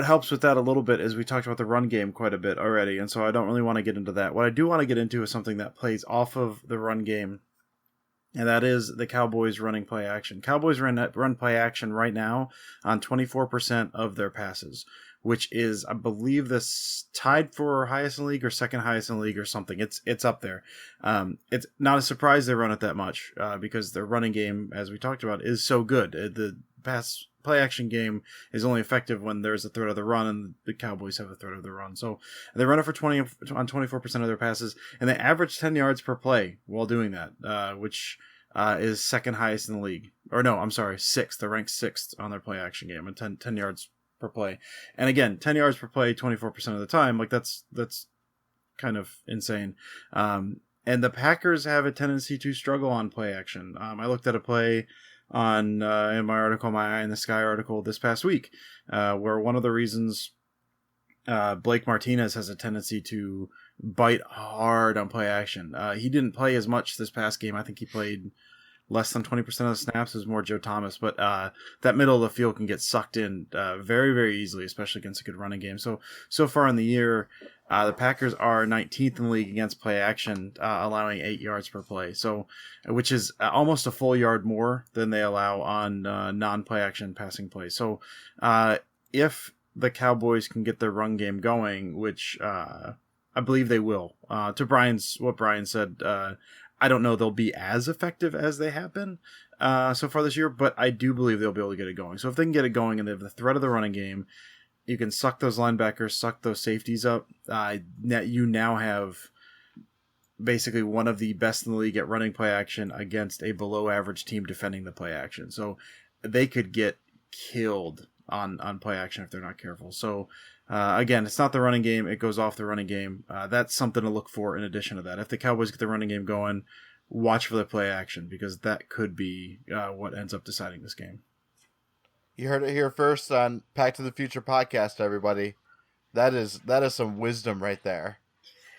helps with that a little bit is we talked about the run game quite a bit already, and so I don't really want to get into that. What I do want to get into is something that plays off of the run game, and that is the Cowboys running play action. Cowboys run play action right now on 24% of their passes, which is, I believe, this tied for highest in the league or second highest in the league or something. It's up there. It's not a surprise they run it that much because their running game, as we talked about, is so good. The pass play action game is only effective when there's a threat of the run, and the Cowboys have a threat of the run. So they run it for 24% of their passes, and they average 10 yards per play while doing that, which is second highest in the league. Or no, I'm sorry, sixth. They're ranked sixth on their play action game, and 10 yards per play. And again, 10 yards per play 24% of the time, like that's kind of insane. And the Packers have a tendency to struggle on play action. I looked at a play on in my article, my Eye in the Sky article this past week, where one of the reasons Blake Martinez has a tendency to bite hard on play action. He didn't play as much this past game. I think he played less than 20% of the snaps. It was more Joe Thomas, but that middle of the field can get sucked in very, very easily, especially against a good running game. So far in the year, the Packers are 19th in the league against play action, allowing 8 yards per play. So, which is almost a full yard more than they allow on non-play action passing plays. So, if the Cowboys can get their run game going, which I believe they will, to what Brian said, I don't know they'll be as effective as they have been so far this year, but I do believe they'll be able to get it going. So if they can get it going and they have the threat of the running game, you can suck those linebackers, suck those safeties up. You now have basically one of the best in the league at running play action against a below average team defending the play action. So they could get killed on play action if they're not careful. So again, it's not the running game. It goes off the running game. That's something to look for in addition to that. If the Cowboys get the running game going, watch for the play action because that could be what ends up deciding this game. You heard it here first on Back to the Future podcast, everybody. That is some wisdom right there.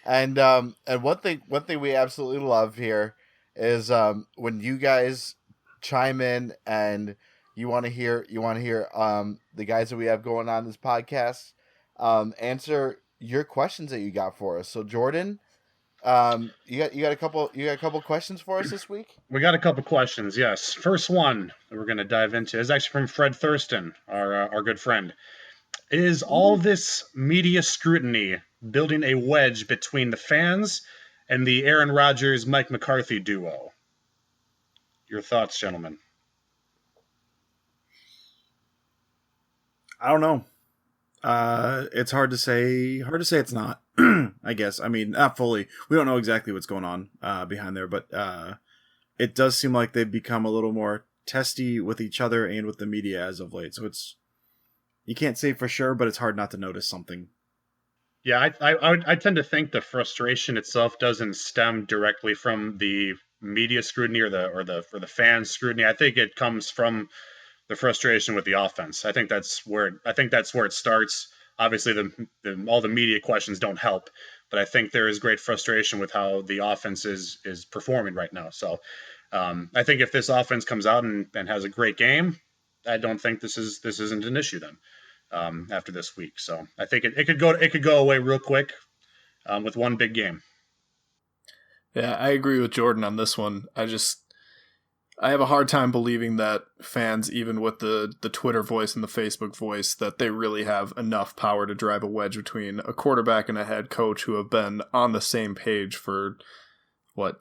And one thing we absolutely love here is when you guys chime in and you want to hear the guys that we have going on this podcast answer your questions that you got for us. So Jordan, you got a couple questions for us this week? We got a couple questions, yes. First one that we're going to dive into is actually from Fred Thurston, our good friend. Is all this media scrutiny building a wedge between the fans and the Aaron Rodgers Mike McCarthy duo? Your thoughts, gentlemen? I don't know. It's hard to say. Hard to say it's not. I guess. I mean, not fully. We don't know exactly what's going on behind there, but it does seem like they've become a little more testy with each other and with the media as of late. So you can't say for sure, but it's hard not to notice something. Yeah, I tend to think the frustration itself doesn't stem directly from the media scrutiny or the fan scrutiny. I think it comes from the frustration with the offense. I think that's where it starts. Obviously, all the media questions don't help, but I think there is great frustration with how the offense is performing right now. So I think if this offense comes out and has a great game, I don't think this isn't an issue then after this week. So I think it could go away real quick with one big game. Yeah, I agree with Jordan on this one. I have a hard time believing that fans, even with the Twitter voice and the Facebook voice, that they really have enough power to drive a wedge between a quarterback and a head coach who have been on the same page for,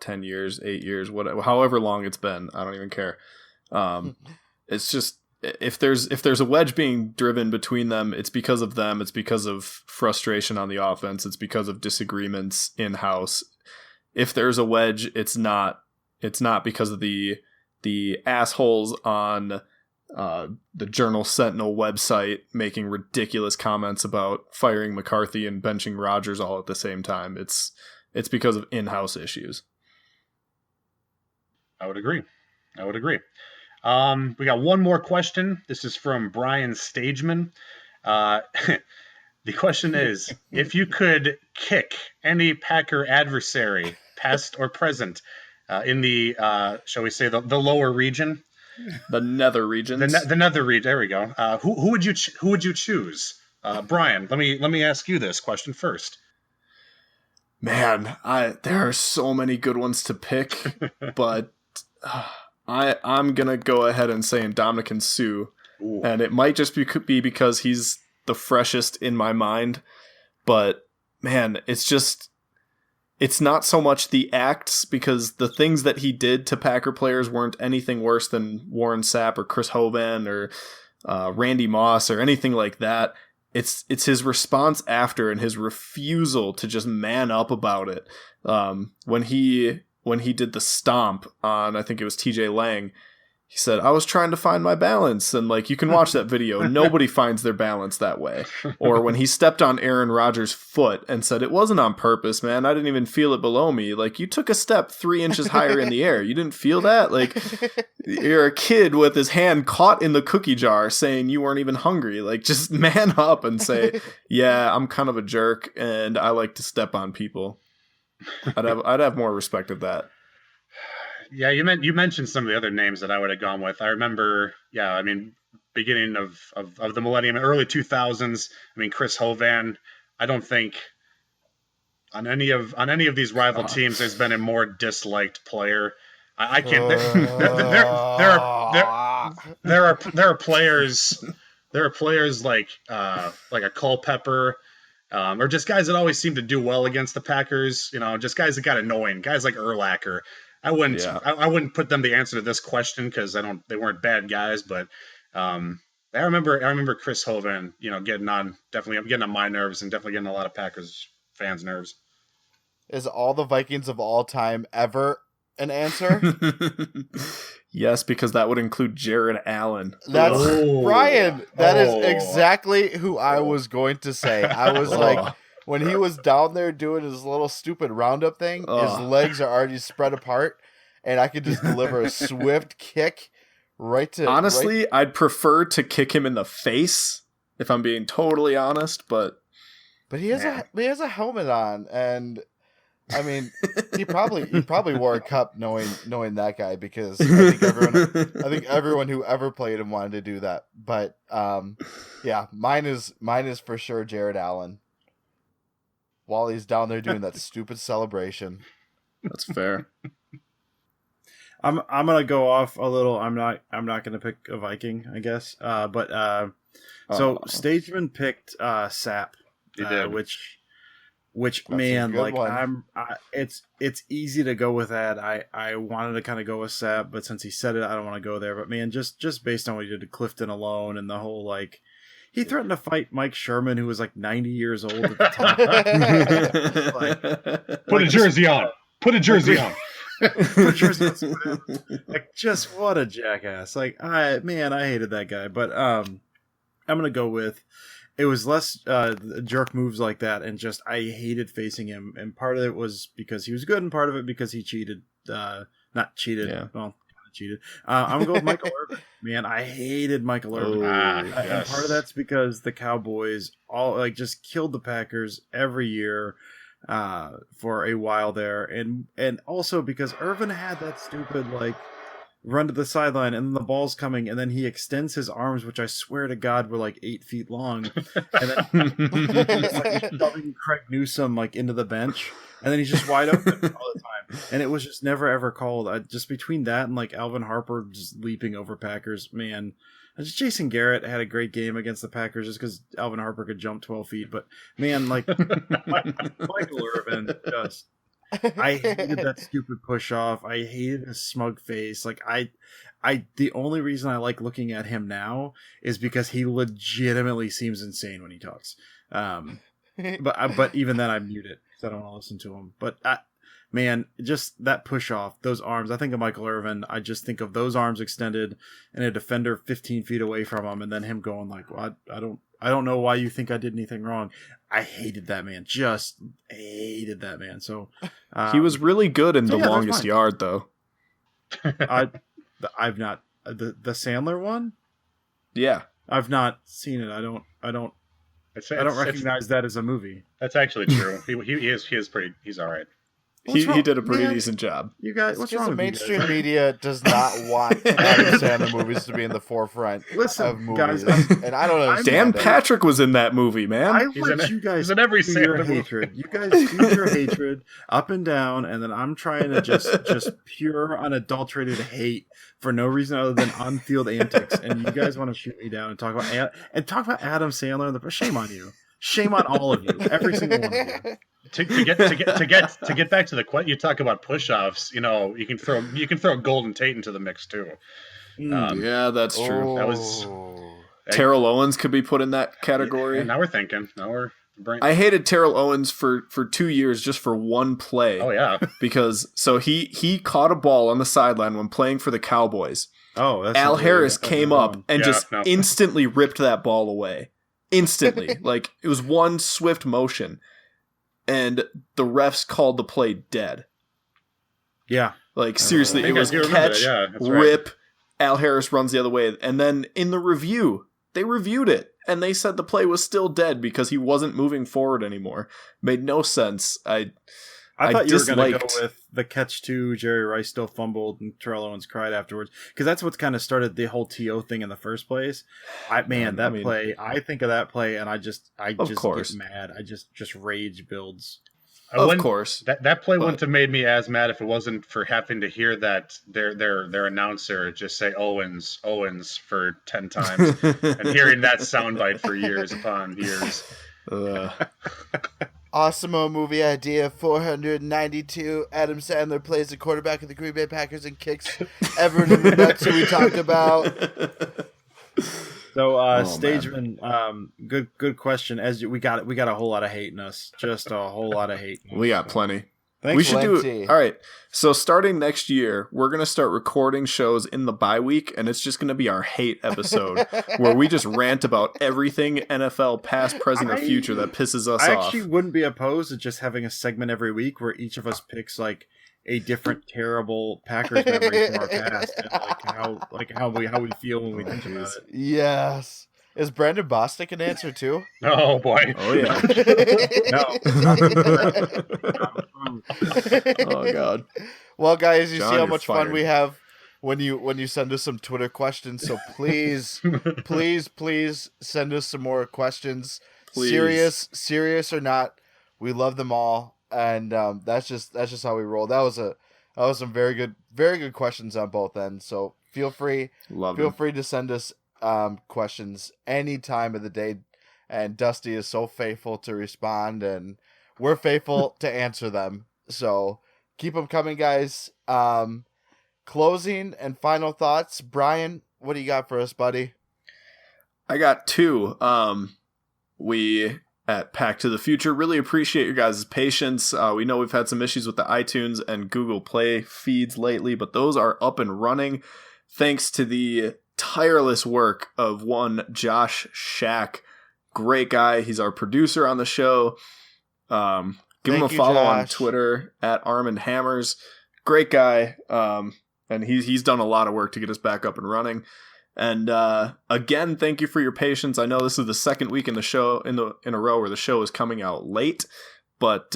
10 years, 8 years, however long it's been. I don't even care. It's just, if there's a wedge being driven between them, it's because of them. It's because of frustration on the offense. It's because of disagreements in-house. If there's a wedge, it's not because of the assholes on the Journal Sentinel website making ridiculous comments about firing McCarthy and benching Rodgers all at the same time. It's because of in-house issues. I would agree. We got one more question. This is from Brian Stageman. The question is, if you could kick any Packer adversary, past or present, in the shall we say the lower region, the nether regions, the nether region. There we go. Who would you choose? Brian, let me ask you this question first. Man, there are so many good ones to pick, but I'm gonna go ahead and say Ndamukong Suh, and it might just be because he's the freshest in my mind, but man, it's not so much the acts, because the things that he did to Packer players weren't anything worse than Warren Sapp or Chris Hovan or Randy Moss or anything like that. It's his response after and his refusal to just man up about it. When he did the stomp on, I think it was TJ Lang, He said, I was trying to find my balance. And, like, you can watch that video. Nobody finds their balance that way. Or when he stepped on Aaron Rodgers' foot and said, it wasn't on purpose, man. I didn't even feel it below me. Like, you took a step 3 inches higher in the air. You didn't feel that? Like, you're a kid with his hand caught in the cookie jar saying you weren't even hungry. Like, just man up and say, yeah, I'm kind of a jerk and I like to step on people. I'd have more respect of that. Yeah, you mentioned some of the other names that I would have gone with. I remember, beginning of the millennium, early 2000s. I mean, Chris Hovan. I don't think on any of these rival teams there's been a more disliked player. I can't. There are players like a Culpepper. Or just guys that always seem to do well against the Packers. Just guys that got annoying. Guys like Urlacher. I wouldn't put them the answer to this question because they weren't bad guys, but I remember Chris Hovan, getting on my nerves and definitely getting a lot of Packers fans' nerves. Is all the Vikings of all time ever an answer? Yes, because that would include Jared Allen. That's Brian. That is exactly who I was going to say. I was like, when he was down there doing his little stupid roundup thing, his legs are already spread apart, and I could just deliver a swift kick right to... Honestly, I'd prefer to kick him in the face, if I'm being totally honest, but... But he has a helmet on, and... I mean, he probably wore a cup knowing that guy, because I think everyone who ever played him wanted to do that. But mine is for sure Jared Allen. While he's down there doing that stupid celebration. That's fair. I'm gonna go off a little. I'm not gonna pick a Viking, I guess. So Stageman picked Sap, which That's man, like one. it's easy to go with that. I wanted to kind of go with Sap, but since he said it, I don't want to go there. But man, just based on what he did to Clifton alone and the whole like. He threatened to fight Mike Sherman, who was like 90 years old at the time. Put a jersey on. Put a jersey on. Like, just what a jackass. Like, I hated that guy. But I'm going to go with, it was less jerk moves like that. And just, I hated facing him. And part of it was because he was good, and part of it because he cheated. Not cheated. Yeah. Well, cheated. I'm gonna go with Michael Irvin. Man, I hated Michael Irvin. And part of that's because the Cowboys all like just killed the Packers every year for a while there, and also because Irvin had that stupid like run to the sideline and then the ball's coming and then he extends his arms, which I swear to God were like 8 feet long, and then he's like shoving Craig Newsome like into the bench. And then he's just wide open all the time. And it was just never, ever called. Just between that and, like, Alvin Harper just leaping over Packers, man. Just Jason Garrett had a great game against the Packers just because Alvin Harper could jump 12 feet. But, man, like, Michael Irvin just... I hated that stupid push-off. I hated his smug face. Like, the only reason I like looking at him now is because he legitimately seems insane when he talks. But even then I mute it. I don't want to listen to him. But man, just that push off, those arms. I think of Michael Irvin. I just think of those arms extended and a defender 15 feet away from him, and then him going like, well, I don't know why you think I did anything wrong. I hated that man. Just hated that man. So he was really good in the longest yard, though. I've not the Sandler one. Yeah, I've not seen it. I don't recognize that as a movie. That's actually true. He is pretty. He's all right. He did a pretty decent job. You guys, what's wrong? The mainstream media does not want Adam Sandler movies to be in the forefront of movies, guys, and I don't know. Dan Patrick was in that movie, man. I let you guys in every do your hatred. You guys do your hatred up and down, and then I'm trying to just pure unadulterated hate for no reason other than on-field antics, and you guys want to shoot me down and talk about Adam Sandler. Shame on you. Shame on all of you. Every single one of you. To get back to the question, you talk about push-offs. You know, you can throw Golden Tate into the mix too. Yeah, that's true. That was Terrell Owens could be put in that category. Yeah, now we're thinking. I hated Terrell Owens for 2 years just for one play. Oh yeah, because he caught a ball on the sideline when playing for the Cowboys, Oh, that's Al not Harris really- came up and Yeah, just no. instantly ripped that ball away. Instantly. Like, it was one swift motion. And the refs called the play dead. Yeah. Like, seriously, I it think I was do remember that, catch, yeah, that's right. rip, Al Harris runs the other way. And then in the review, they reviewed it. And they said the play was still dead because he wasn't moving forward anymore. Made no sense. I thought you were going to go disliked- with the catch two. Jerry Rice still fumbled and Terrell Owens cried afterwards because that's what kind of started the whole TO thing in the first place. Play. I think of that play and I just course. get mad. I just rage builds. Of course. That play wouldn't have made me as mad if it wasn't for having to hear that their announcer just say Owens for 10 times and hearing that soundbite for years upon years. Awesome movie idea 492. Adam Sandler plays the quarterback of the Green Bay Packers and kicks everyone in the nuts who we talked about. So, Stageman, good question. As we got a whole lot of hate in us, just a whole lot of hate. We got plenty. Thanks. We should Plenty. do. All right. So starting next year, we're going to start recording shows in the bye week, and it's just going to be our hate episode where we just rant about everything NFL past, present, or future that pisses us I off. actually wouldn't be opposed to just having a segment every week where each of us picks like a different terrible Packers memory from our past, and how we feel when we think about it. Yes. Is Brandon Bostic an answer too? Oh boy. Oh yeah. No. Oh god. Well, guys, you John, see how you're much fired. fun we have when you send us some Twitter questions. So please, please send us some more questions. Please. Serious or not, we love them all, and that's just how we roll. That was some very good questions on both ends. So feel free to send us questions any time of the day, and Dusty is so faithful to respond, and we're faithful to answer them. So keep them coming, guys. Closing and final thoughts. Brian, what do you got for us, buddy? I got two. We at Pack to the Future really appreciate your guys' patience. We know we've had some issues with the iTunes and Google Play feeds lately, but those are up and running thanks to the tireless work of one Josh Shack. Great guy. He's our producer on the show. Give him a follow on Twitter at Arm & Hammers. Great guy. And he's done a lot of work to get us back up and running. And again, thank you for your patience. I know this is the second week in the show in a row where the show is coming out late, but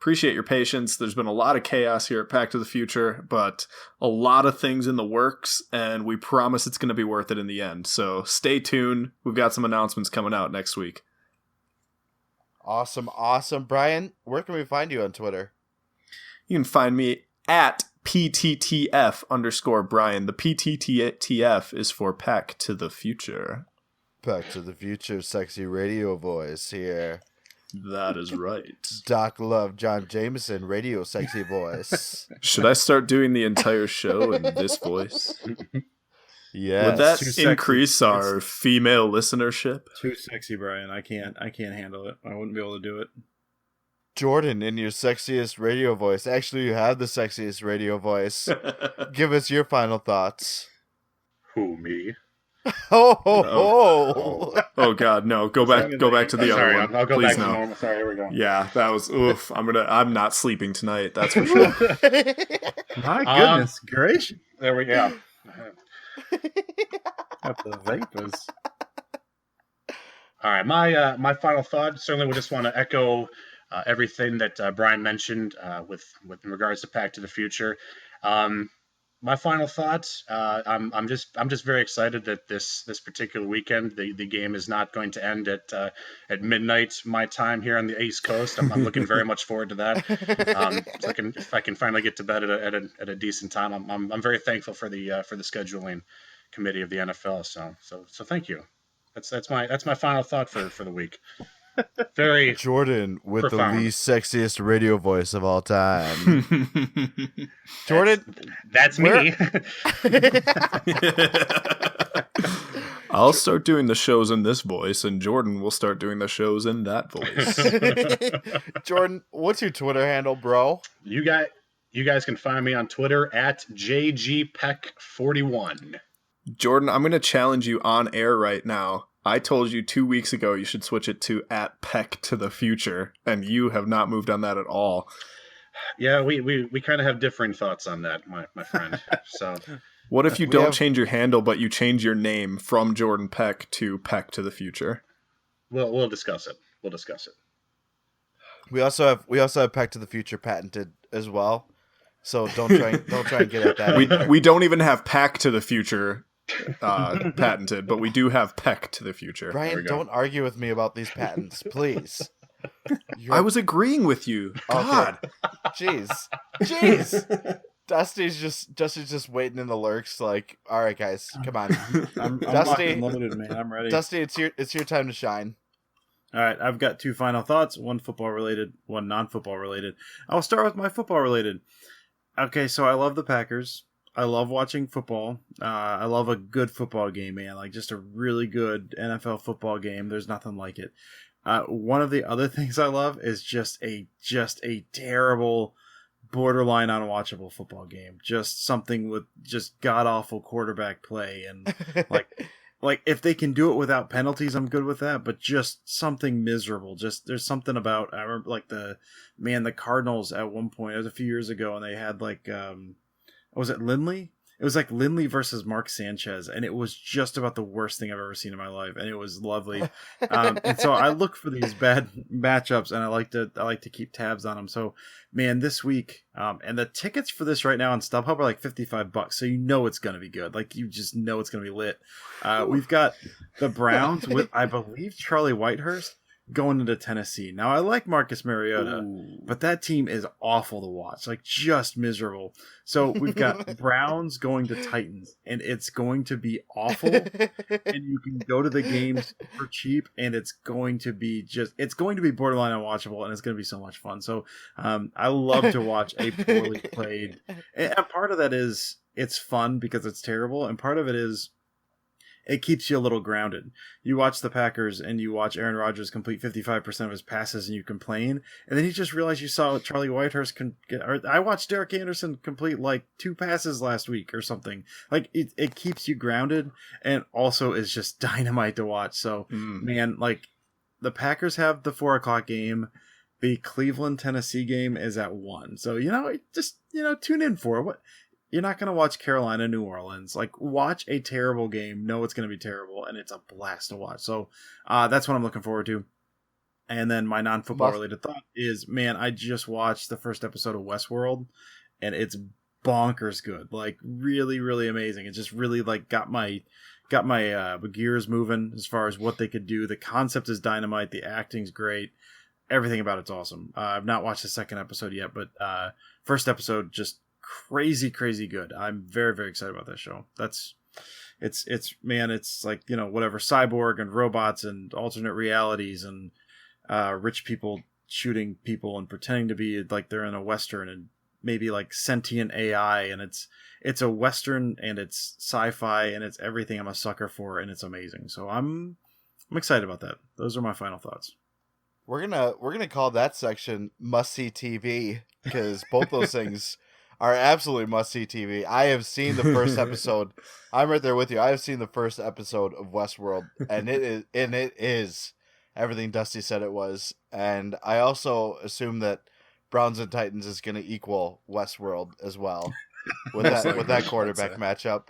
appreciate your patience. There's been a lot of chaos here at Pack to the Future, but a lot of things in the works, and we promise it's going to be worth it in the end. So stay tuned. We've got some announcements coming out next week. Awesome. Brian, where can we find you on Twitter? You can find me at PTTF_Brian. The PTTF is for Pack to the Future. Pack to the Future, sexy radio voice here. That is right. Doc Love, John Jameson, radio sexy voice. Should I start doing the entire show in this voice? Yes. Would that Too sexy. increase our female listenership? Too sexy, Brian. I can't handle it. I wouldn't be able to do it. Jordan, in your sexiest radio voice. Actually, you have the sexiest radio voice. Give us your final thoughts. Who, me? Oh God, no! Go back to the Sorry, other one. I'll go Please back no. to normal. Sorry, here we go. Yeah, that was oof. I'm not sleeping tonight. That's for sure. My goodness gracious. There we go. Got the vapors. All right, my final thought. Certainly, we just want to echo everything that Brian mentioned with regards to Pack to the Future. My final thoughts. I'm just very excited that this particular weekend the game is not going to end at midnight my time here on the East Coast. I'm looking very much forward to that. So if I can finally get to bed at a decent time, I'm very thankful for the scheduling committee of the NFL. So thank you. That's my final thought for the week. Very Jordan with profound. the least sexiest radio voice of all time. Jordan, that's me. I'll start doing the shows in this voice, and Jordan will start doing the shows in that voice. Jordan, what's your Twitter handle, bro? You You guys can find me on Twitter at JGPeck41. Jordan, I'm going to challenge you on air right now. I told you 2 weeks ago you should switch it to at Peck to the Future, and you have not moved on that at all. Yeah, we kind of have differing thoughts on that, my friend. So, what if you don't change your handle, but you change your name from Jordan Peck to the Future? We'll discuss it. We'll discuss it. We also have Peck to the Future patented as well. So don't try and get at that. We don't even have Pack to the Future patented, but we do have Peck to the Future. Brian, don't argue with me about these patents, please. I was agreeing with you. God. Okay. Jeez. Dusty's just waiting in the lurks like, all right, guys, come on. I'm Dusty, loaded, man. I'm ready. Dusty, it's your time to shine. All right, I've got 2 final thoughts, one football related, one non-football related. I'll start with my football related. Okay, so I love the Packers. I love watching football. I love a good football game, man. Like just a really good NFL football game. There's nothing like it. One of the other things I love is just a terrible, borderline unwatchable football game. Just something with just god awful quarterback play and like if they can do it without penalties, I'm good with that. But just something miserable. Just there's something about I remember like the Cardinals at one point. It was a few years ago, and they had like was it Lindley? It was like Lindley versus Mark Sanchez, and it was just about the worst thing I've ever seen in my life, and it was lovely. And so I look for these bad matchups, and I like to keep tabs on them. So, man, this week, and the tickets for this right now on StubHub are like $55, so you know it's gonna be good. Like you just know it's gonna be lit. We've got the Browns with, I believe, Charlie Whitehurst going into Tennessee. Now I like Marcus Mariota, but that team is awful to watch, like just miserable. So we've got Browns going to Titans, and it's going to be awful. And you can go to the games for cheap, and it's going to be borderline unwatchable, and it's going to be so much fun. So I love to watch a poorly played, and part of that is it's fun because it's terrible, and part of it is it keeps you a little grounded. You watch the Packers and you watch Aaron Rodgers complete 55% of his passes and you complain. And then you just realize you saw Charlie Whitehurst I watched Derek Anderson complete like 2 passes last week or something. Like it keeps you grounded and also is just dynamite to watch. So man, like the Packers have the 4:00 game. The Cleveland Tennessee game is at 1. So, just tune in for it. You're not going to watch Carolina, New Orleans. Like, watch a terrible game. Know it's going to be terrible, and it's a blast to watch. So, that's what I'm looking forward to. And then my non-football related thought is, man, I just watched the first episode of Westworld, and it's bonkers good. Like, really, really amazing. It just really, like, got my gears moving as far as what they could do. The concept is dynamite. The acting's great. Everything about it's awesome. I've not watched the second episode yet, but first episode just crazy good. I'm very, very excited about that show. It's like, whatever, cyborg and robots and alternate realities and rich people shooting people and pretending to be like they're in a Western and maybe like sentient AI, and it's a Western and it's sci-fi and it's everything I'm a sucker for, and it's amazing. So I'm excited about that. Those are my final thoughts. We're gonna call that section must see TV because both those things are absolutely must see TV. I have seen the first episode. I'm right there with you. I have seen the first episode of Westworld, and it is everything Dusty said it was. And I also assume that Browns and Titans is going to equal Westworld as well with that quarterback matchup.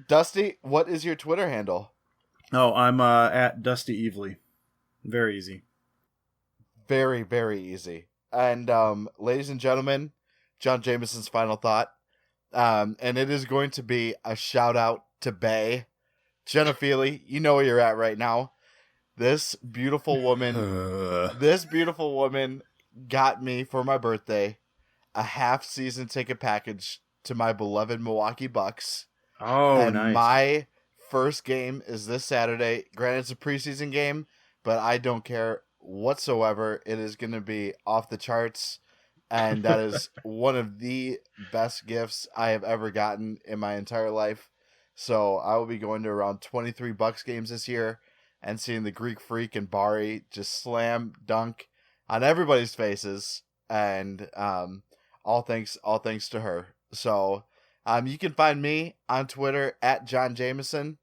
Dusty, what is your Twitter handle? Oh, I'm at Dusty Evely. Very easy. Very, very easy. And ladies and gentlemen, John Jameson's final thought. And it is going to be a shout out to Bay. Jenna Feely, you know where you're at right now. This beautiful woman got me for my birthday a half season ticket package to my beloved Milwaukee Bucks. Oh, and nice. My first game is this Saturday. Granted, it's a preseason game, but I don't care whatsoever. It is going to be off the charts, and that is one of the best gifts I have ever gotten in my entire life. So I will be going to around 23 Bucks games this year and seeing the Greek Freak and Bari just slam dunk on everybody's faces. And all thanks to her. So you can find me on Twitter at John Jameson.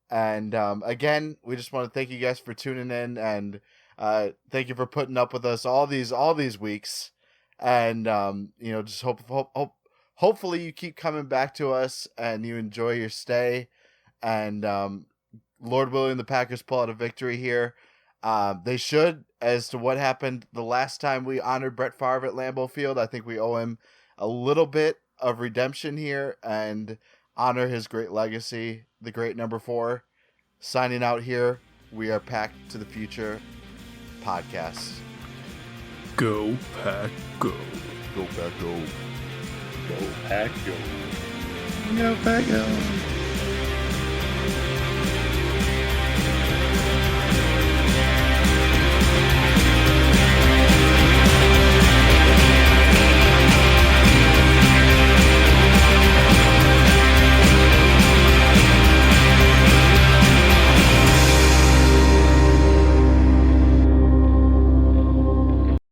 And again, we just want to thank you guys for tuning in, and thank you for putting up with us all these weeks. And just hopefully you keep coming back to us and you enjoy your stay. And Lord willing, the Packers pull out a victory here. They should, as to what happened the last time we honored Brett Favre at Lambeau Field. I think we owe him a little bit of redemption here and honor his great legacy, the great number 4. Signing out here, we are Pack to the Future podcast. Go Pack, go. Go Pack, go. Go Pack, go. Go Pack, go.